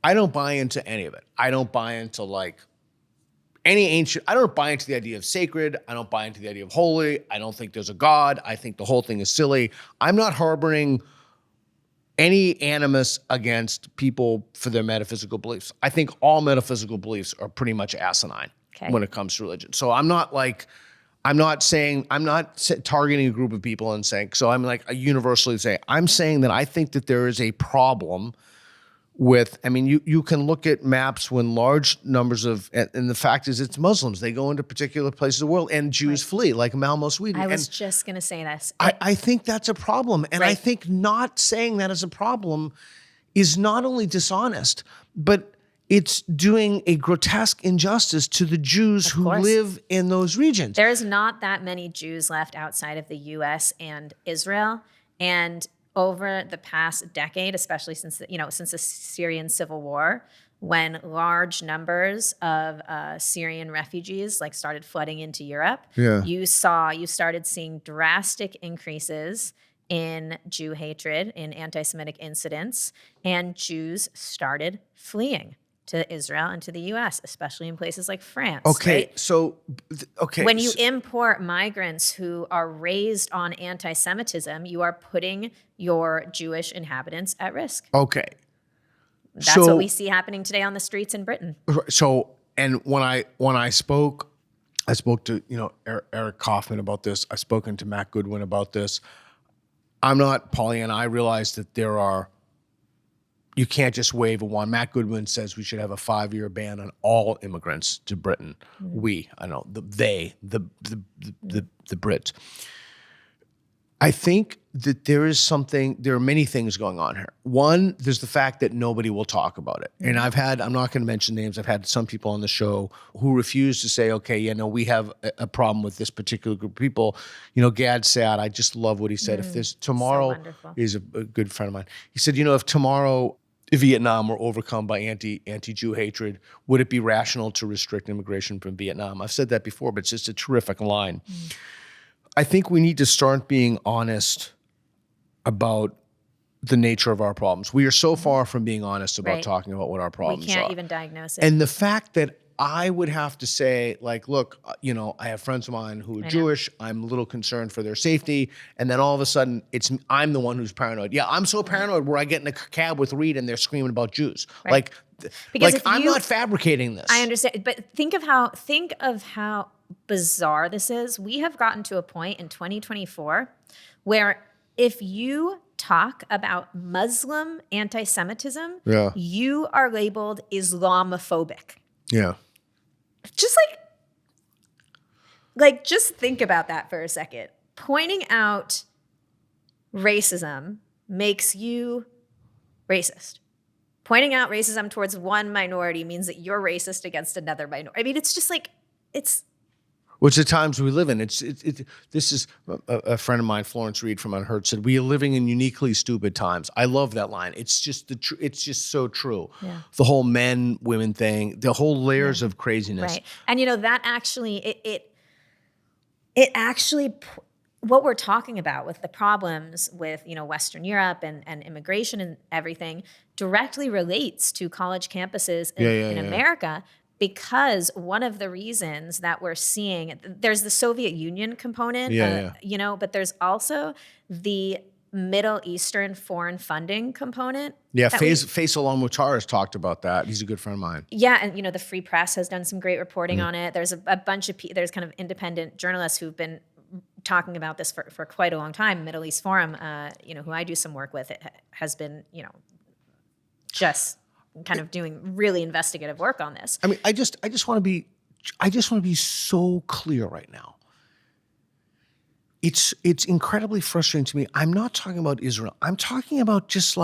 I don't buy into any of it. I don't buy into any ancient, I don't buy into the idea of sacred. I don't buy into the idea of holy. I don't think there's a God. I think the whole thing is silly. I'm not harboring any animus against people for their metaphysical beliefs. I think all metaphysical beliefs are pretty much asinine when it comes to religion. So I'm not targeting a group of people and saying, so I'm universally saying, I'm saying that I think that there is a problem with, I mean, you can look at maps when large numbers of, and the fact is it's Muslims, they go into particular places of the world and Jews flee, like Malmo, Sweden. I was just going to say this. I think that's a problem. And I think not saying that as a problem is not only dishonest, but it's doing a grotesque injustice to the Jews who live in those regions. There's not that many Jews left outside of the U.S. and Israel. And over the past decade, especially since the Syrian civil war, when large numbers of Syrian refugees started flooding into Europe, you started seeing drastic increases in Jew hatred, in anti-Semitic incidents, and Jews started fleeing to Israel and to the U.S., especially in places like France. When you import migrants who are raised on anti-Semitism, you are putting your Jewish inhabitants at risk. Okay. That's what we see happening today on the streets in Britain. So, and when I spoke to Eric Kaufman about this. I've spoken to Matt Goodwin about this. I'm not Pollyanna. I realize that you can't just wave a wand. Matt Goodwin says we should have a 5-year ban on all immigrants to Britain. The Brits. I think that there are many things going on here. One, there's the fact that nobody will talk about it. And I'm not going to mention names, I've had some people on the show who refuse to say, okay, we have a problem with this particular group of people. Gad Saad, I just love what he said. If there's tomorrow, he's a good friend of mine. He said, if tomorrow Vietnam were overcome by anti-Jew hatred, would it be rational to restrict immigration from Vietnam? I've said that before, but it's just a terrific line. I think we need to start being honest about the nature of our problems. We are so far from being honest about talking about what our problems are. We can't even diagnose it. And the fact that I would have to say, look, I have friends of mine who are Jewish. I'm a little concerned for their safety. And then all of a sudden, I'm the one who's paranoid. Yeah, I'm so paranoid where I get in a cab with Reed and they're screaming about Jews. Right. I'm not fabricating this. I understand. But think of how bizarre this is. We have gotten to a point in 2024 where if you talk about Muslim anti-Semitism, you are labeled Islamophobic. Yeah. Just just think about that for a second. Pointing out racism makes you racist. Pointing out racism towards one minority means that you're racist against another minority. I mean, it's just which the times we live in. This is a friend of mine, Florence Reed from Unheard, said, "We are living in uniquely stupid times." I love that line. It's just it's just so true. Yeah. The whole men, women thing, the whole layers of craziness. Right. And that actually, it actually, what we're talking about with the problems with, Western Europe and immigration and everything directly relates to college campuses in America. Because one of the reasons that we're seeing, there's the Soviet Union component, but there's also the Middle Eastern foreign funding component. Yeah, Faisal Al-Mutar has talked about that. He's a good friend of mine. Yeah, and the Free Press has done some great reporting on it. There's a bunch of there's kind of independent journalists who've been talking about this for quite a long time. Middle East Forum, who I do some work with, it has been, just kind of doing really investigative work on this. I mean, I just want to be so clear right now. It's incredibly frustrating to me. I'm not talking about Israel. I'm talking about just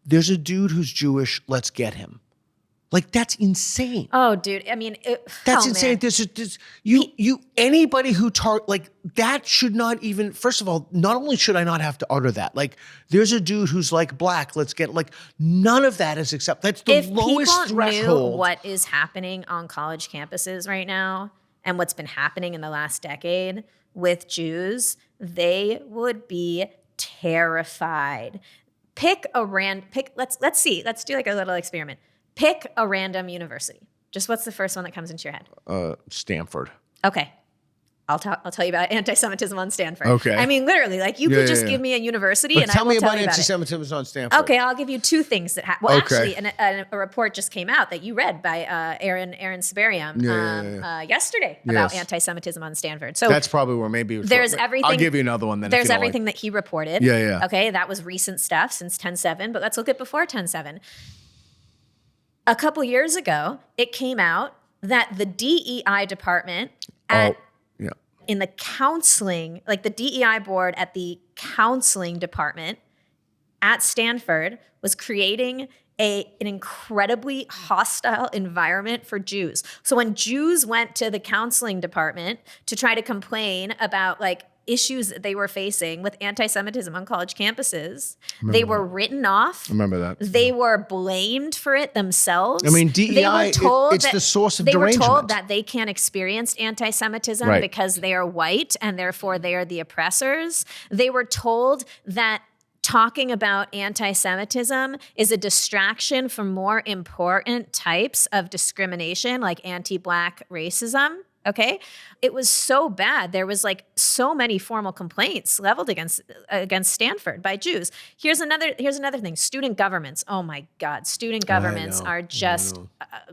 there's a dude who's Jewish, let's get him. Like, that's insane. Oh, dude. I mean, that's insane. Anybody who that should not even, first of all, not only should I not have to utter that, like, there's a dude who's like black, let's get, like, none of that is acceptable. That's the lowest if people threshold. knew what is happening on college campuses right now and what's been happening in the last decade with Jews, they would be terrified. Let's see. Let's do like a little experiment. Pick a random university. Just what's the first one that comes into your head? Stanford. Okay. I'll tell you about anti-Semitism on Stanford. Okay. I mean, literally, like you could just give me a university and I will tell me about you about anti-Semitism on Stanford. Okay, I'll give you two things that happened. Well, actually, a report just came out that you read by Aaron Sibarium yesterday about anti-Semitism on Stanford. So that's probably where maybe there's everything. I'll give you another one then. There's everything that he reported. Yeah. Okay, that was recent stuff since 10/7, but let's look at before 10/7. A couple years ago, it came out that the DEI department in the counseling, like the DEI board at the counseling department at Stanford was creating an incredibly hostile environment for Jews. So when Jews went to the counseling department to try to complain about like issues that they were facing with anti-Semitism on college campuses, they were written off. I remember that. They were blamed for it themselves. I mean, DEI, it's the source of derangement. They were told that they can't experience anti-Semitism because they are white and therefore they are the oppressors. They were told that talking about anti-Semitism is a distraction from more important types of discrimination like anti-Black racism. Okay, it was so bad. There was like so many formal complaints leveled against Stanford by Jews. Here's another thing. Student governments. Oh my God, student governments are just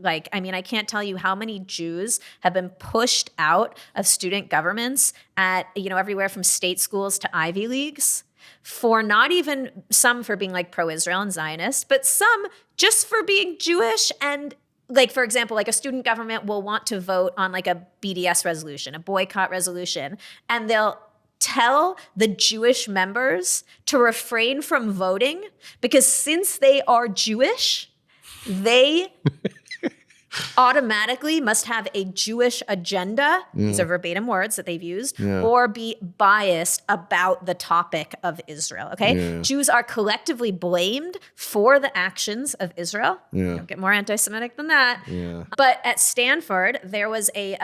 I mean, I can't tell you how many Jews have been pushed out of student governments at everywhere from state schools to Ivy Leagues. For not even some for being like pro-Israel and Zionist, but some just for being Jewish. And like, for example, like a student government will want to vote on like a BDS resolution, a boycott resolution, and they'll tell the Jewish members to refrain from voting because since they are Jewish, they automatically must have a Jewish agenda, these are verbatim words that they've used, or be biased about the topic of Israel, okay? Yeah. Jews are collectively blamed for the actions of Israel. Yeah. Don't get more anti-Semitic than that. Yeah. But at Stanford, there was a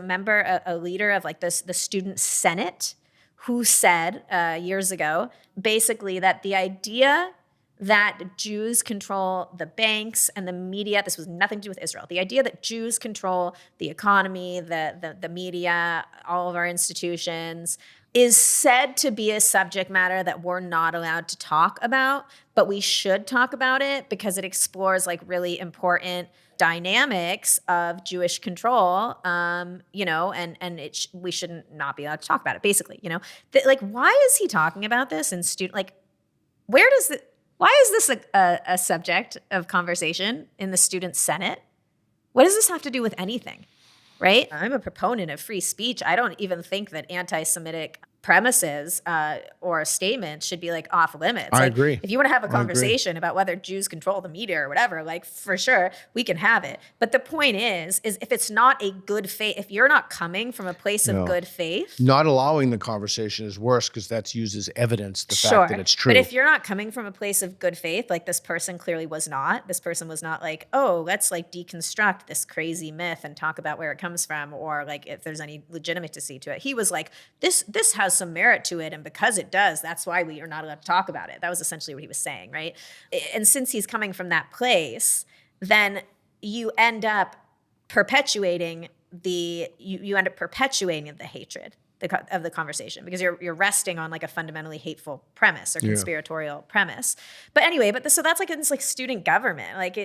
member, a leader of like the student senate who said years ago, basically that the idea that Jews control the banks and the media. This was nothing to do with Israel. The idea that Jews control the economy, the media, all of our institutions is said to be a subject matter that we're not allowed to talk about, but we should talk about it because it explores like really important dynamics of Jewish control, and we shouldn't not be allowed to talk about it, basically, like, why is he talking about this in student, like, why is this a subject of conversation in the student senate? What does this have to do with anything, right? I'm a proponent of free speech. I don't even think that anti-Semitic premises or statements should be like off limits. I agree. If you want to have a conversation about whether Jews control the media or whatever, like for sure we can have it. But the point is if it's not a good faith, if you're not coming from a place of good faith, not allowing the conversation is worse because that's used as evidence the fact that it's true. But if you're not coming from a place of good faith, like this person clearly was not. This person was not like, oh, let's like deconstruct this crazy myth and talk about where it comes from or like if there's any legitimacy to it. He was like, this has some merit to it, and because it does, that's why we are not allowed to talk about it. That was essentially what he was saying, right? And since he's coming from that place, then you end up perpetuating the hatred of the conversation because you're resting on like a fundamentally hateful premise or conspiratorial premise. But anyway, so that's like it's like student government, like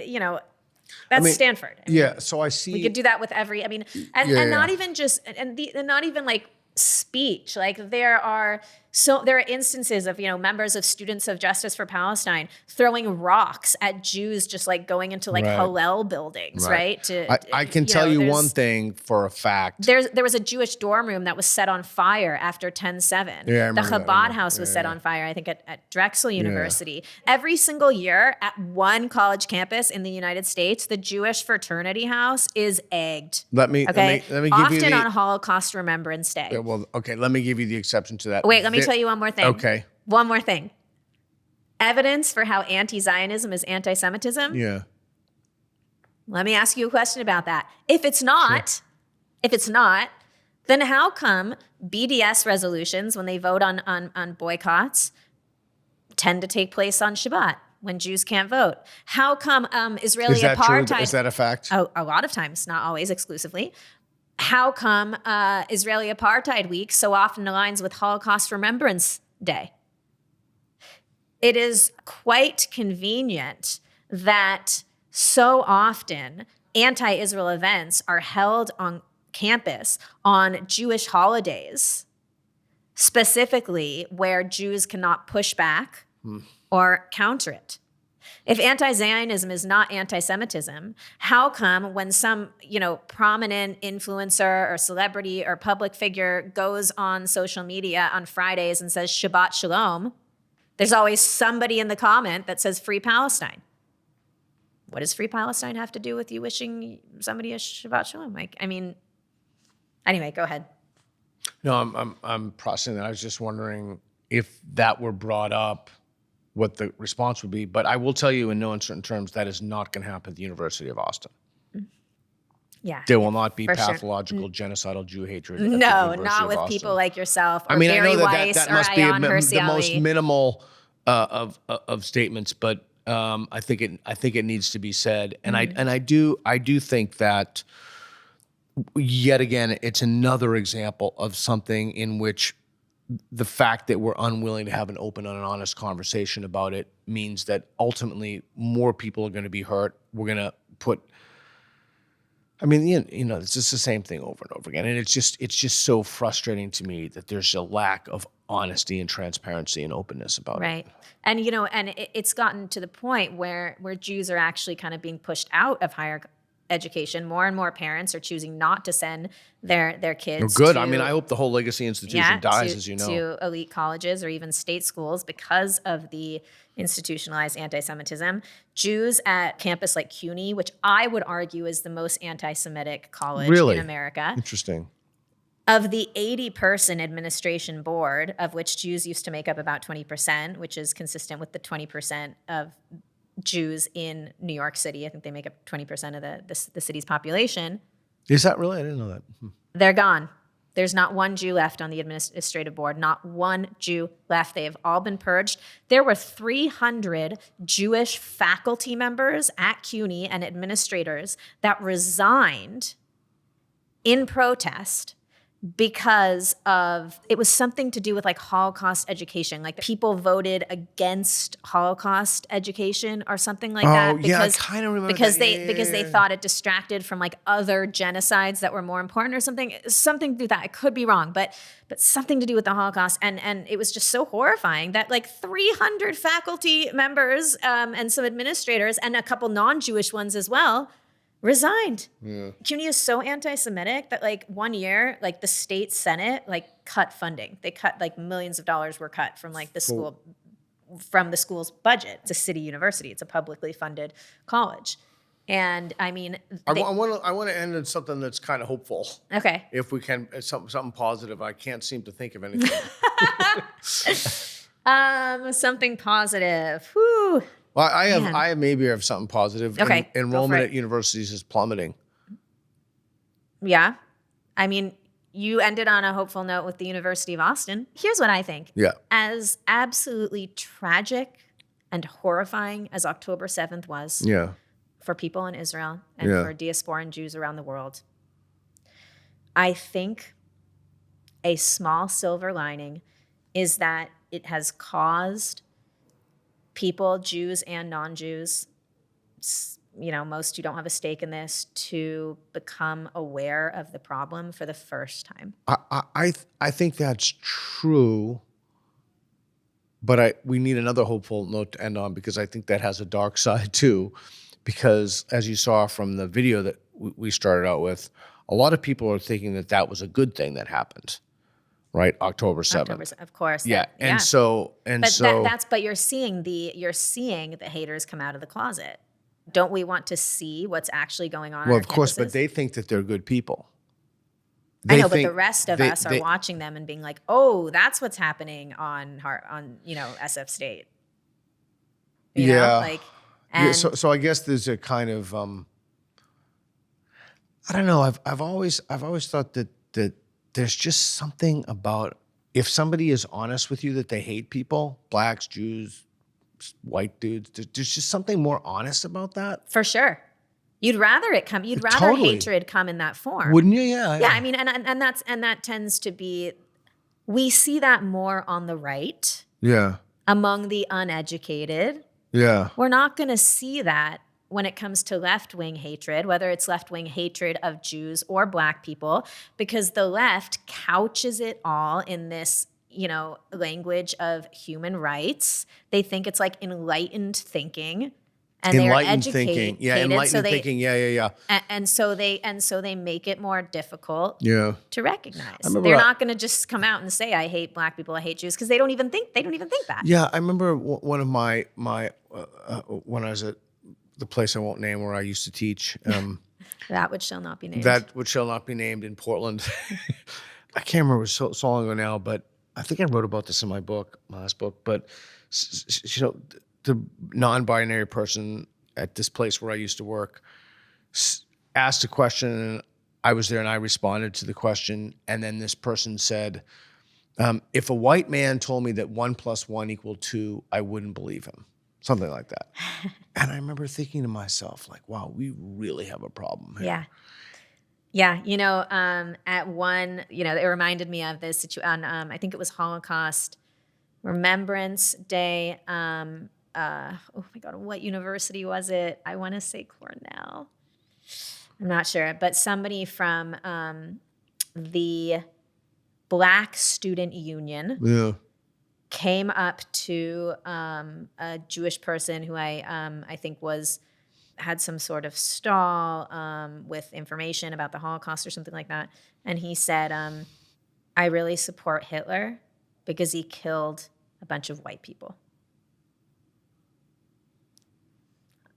that's Stanford. So I see we could do that with every. And not even just and not even like speech. Like there are so there are instances of, members of Students of Justice for Palestine throwing rocks at Jews just like going into like Hillel buildings, right? I can tell you one thing for a fact. There was a Jewish dorm room that was set on fire after 10/7. Yeah, the Chabad house was set on fire, I think, at Drexel University. Every single year at one college campus in the United States, the Jewish fraternity house is egged. Let me give Often you on Holocaust Remembrance Day. Yeah, well, okay, let me give you the exception to that. Wait, let me tell you one more thing. Okay. One more thing. Evidence for how anti-Zionism is anti-Semitism? Yeah. Let me ask you a question about that. If it's not, then how come BDS resolutions, when they vote on boycotts, tend to take place on Shabbat when Jews can't vote? How come Israeli apartheid? True? Is that a fact? Oh, a lot of times, not always exclusively. How come Israeli Apartheid Week so often aligns with Holocaust Remembrance Day? It is quite convenient that so often anti-Israel events are held on campus on Jewish holidays, specifically where Jews cannot push back or counter it. If anti-Zionism is not anti-Semitism, how come when some, prominent influencer or celebrity or public figure goes on social media on Fridays and says Shabbat Shalom, there's always somebody in the comment that says Free Palestine? What does Free Palestine have to do with you wishing somebody a Shabbat Shalom? Anyway, go ahead. No, I'm processing that. I was just wondering if that were brought up, what the response would be. But I will tell you in no uncertain terms, that is not going to happen at the University of Austin. Yeah. There will not be pathological, genocidal Jew hatred. No, not with people like yourself or Barry I know Weiss that or must be Ayaan the Hirsi most Ali. minimal of statements, but I think it needs to be said. And I do think that, yet again, it's another example of something in which the fact that we're unwilling to have an open and an honest conversation about it means that ultimately more people are going to be hurt. We're going to put, it's just the same thing over and over again. And it's just so frustrating to me that there's a lack of honesty and transparency and openness about it. Right. And, it's gotten to the point where Jews are actually kind of being pushed out of higher education. More and more parents are choosing not to send their kids. Good. To, I hope the whole legacy institution dies, as you know. To elite colleges or even state schools because of the institutionalized anti-Semitism. Jews at campus like CUNY, which I would argue is the most anti-Semitic college in America. Interesting. Of the 80-person administration board, of which Jews used to make up about 20%, which is consistent with the 20% of Jews in New York City. I think they make up 20% of the city's population. Is that really? I didn't know that. They're gone. There's not one Jew left on the administrative board, not one Jew left. They have all been purged. There were 300 Jewish faculty members at CUNY and administrators that resigned in protest because it was something to do with like Holocaust education. Like people voted against Holocaust education or something like that. Because, I kind of remember because that. Because they thought it distracted from like other genocides that were more important or something to do with that. I could be wrong, but something to do with the Holocaust. And it was just so horrifying that like 300 faculty members and some administrators and a couple non-Jewish ones as well resigned. Yeah. CUNY is so anti-Semitic that like one year, like the state Senate like cut funding. They cut like millions of dollars were cut from like the school, from the school's budget. It's a city university. It's a publicly funded college. And I want to end on something that's kind of hopeful. Okay. If we can, something positive. I can't seem to think of anything. Something positive. Whew. Well, I have something positive. Okay. Enrollment at universities is plummeting. Yeah. You ended on a hopeful note with the University of Austin. Here's what I think. Yeah. As absolutely tragic and horrifying as October 7th was for people in Israel and for diasporan Jews around the world, I think a small silver lining is that it has caused people, Jews and non-Jews, most who don't have a stake in this, to become aware of the problem for the first time. I think that's true. But we need another hopeful note to end on, because I think that has a dark side too. Because as you saw from the video that we started out with, a lot of people are thinking that that was a good thing that happened, right? October 7th. Of course. Yeah. But you're seeing the haters come out of the closet. Don't we want to see what's actually going on? Well, on of course, campuses? but they think that they're good people. I know, but the rest of us are watching them and being like, "Oh, that's what's happening on SF State." You know? And so I guess there's a kind of I don't know. I've always thought that there's just something about, if somebody is honest with you that they hate people, blacks, Jews, white dudes, there's just something more honest about that. For sure. You'd rather Totally. hatred come in that form. Wouldn't you? Yeah. Yeah, I mean, and that tends to be, we see that more on the right. Yeah. Among the uneducated. Yeah. We're not going to see that when it comes to left-wing hatred, whether it's left-wing hatred of Jews or black people, because the left couches it all in this, language of human rights. They think it's like enlightened thinking. And enlightened they're thinking. educated. Yeah, enlightened thinking. Yeah. And so they make it more difficult Yeah. to recognize. They're not going to just come out and say, "I hate black people, I hate Jews," because they don't even think that. Yeah, I remember one of my when I was at the place I won't name where I used to teach. That which shall not be named. That which shall not be named in Portland. I can't remember, it was so long ago now, but I think I wrote about this in my last book. But the non-binary person at this place where I used to work asked a question, and I was there and I responded to the question. And then this person said, if a white man told me that 1 + 1 = 2, I wouldn't believe him. Something like that. And I remember thinking to myself, like, wow, we really have a problem here. Yeah. At one, it reminded me of this situation on, I think it was Holocaust Remembrance Day. Oh my God, what university was it? I want to say Cornell. I'm not sure, but somebody from the Black Student Union came up to a Jewish person who I think had some sort of stall with information about the Holocaust or something like that, and he said, "I really support Hitler because he killed a bunch of white people."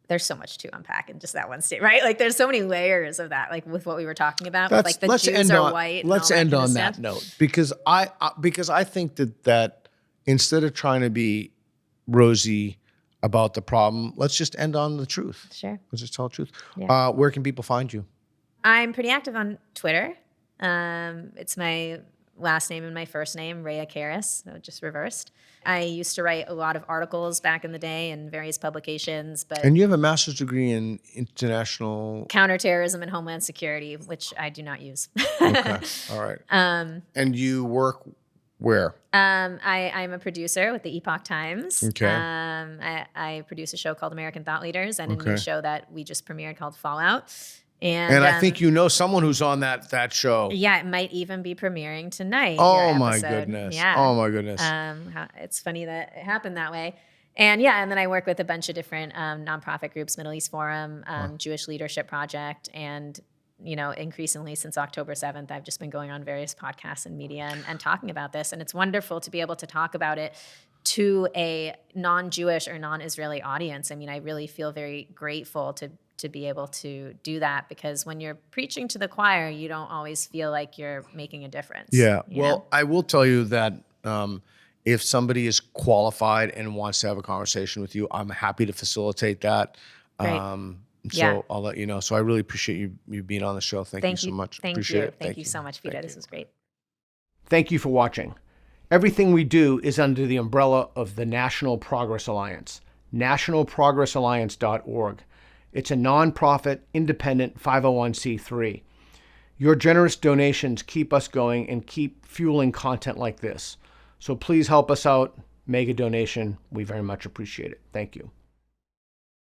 There's so much to unpack in just that one statement, right? Like, there's so many layers of that, like with what we were talking about, with like the Jews are white. Let's end on that note, because I think that instead of trying to be rosy about the problem, let's just end on the truth. Sure. Let's just tell the truth. Yeah. Where can people find you? I'm pretty active on Twitter. It's my last name and my first name, Rhea Karys, so just reversed. I used to write a lot of articles back in the day in various publications. And you have a master's degree in international... counterterrorism and homeland security, which I do not use. Okay, all right. And you work where? I'm a producer with the Epoch Times. Okay. I produce a show called American Thought Leaders and a new show that we just premiered called Fallout. And I think someone who's on that show. Yeah, it might even be premiering tonight. Oh my goodness. Yeah. Oh my goodness. It's funny that it happened that way. And and then I work with a bunch of different nonprofit groups, Middle East Forum, Jewish Leadership Project, and increasingly since October 7th, I've just been going on various podcasts and media and talking about this. And it's wonderful to be able to talk about it to a non-Jewish or non-Israeli audience. I mean, I really feel very grateful to be able to do that, because when you're preaching to the choir, you don't always feel like you're making a difference. Yeah. Well, I will tell you that if somebody is qualified and wants to have a conversation with you, I'm happy to facilitate that. So I'll let you know. So I really appreciate you being on the show. Thank you so much. Appreciate it. Thank you so much, Peter. This was great. Thank you for watching. Everything we do is under the umbrella of the National Progress Alliance, nationalprogressalliance.org. It's a nonprofit, independent 501c3. Your generous donations keep us going and keep fueling content like this. So please help us out. Make a donation. We very much appreciate it. Thank you.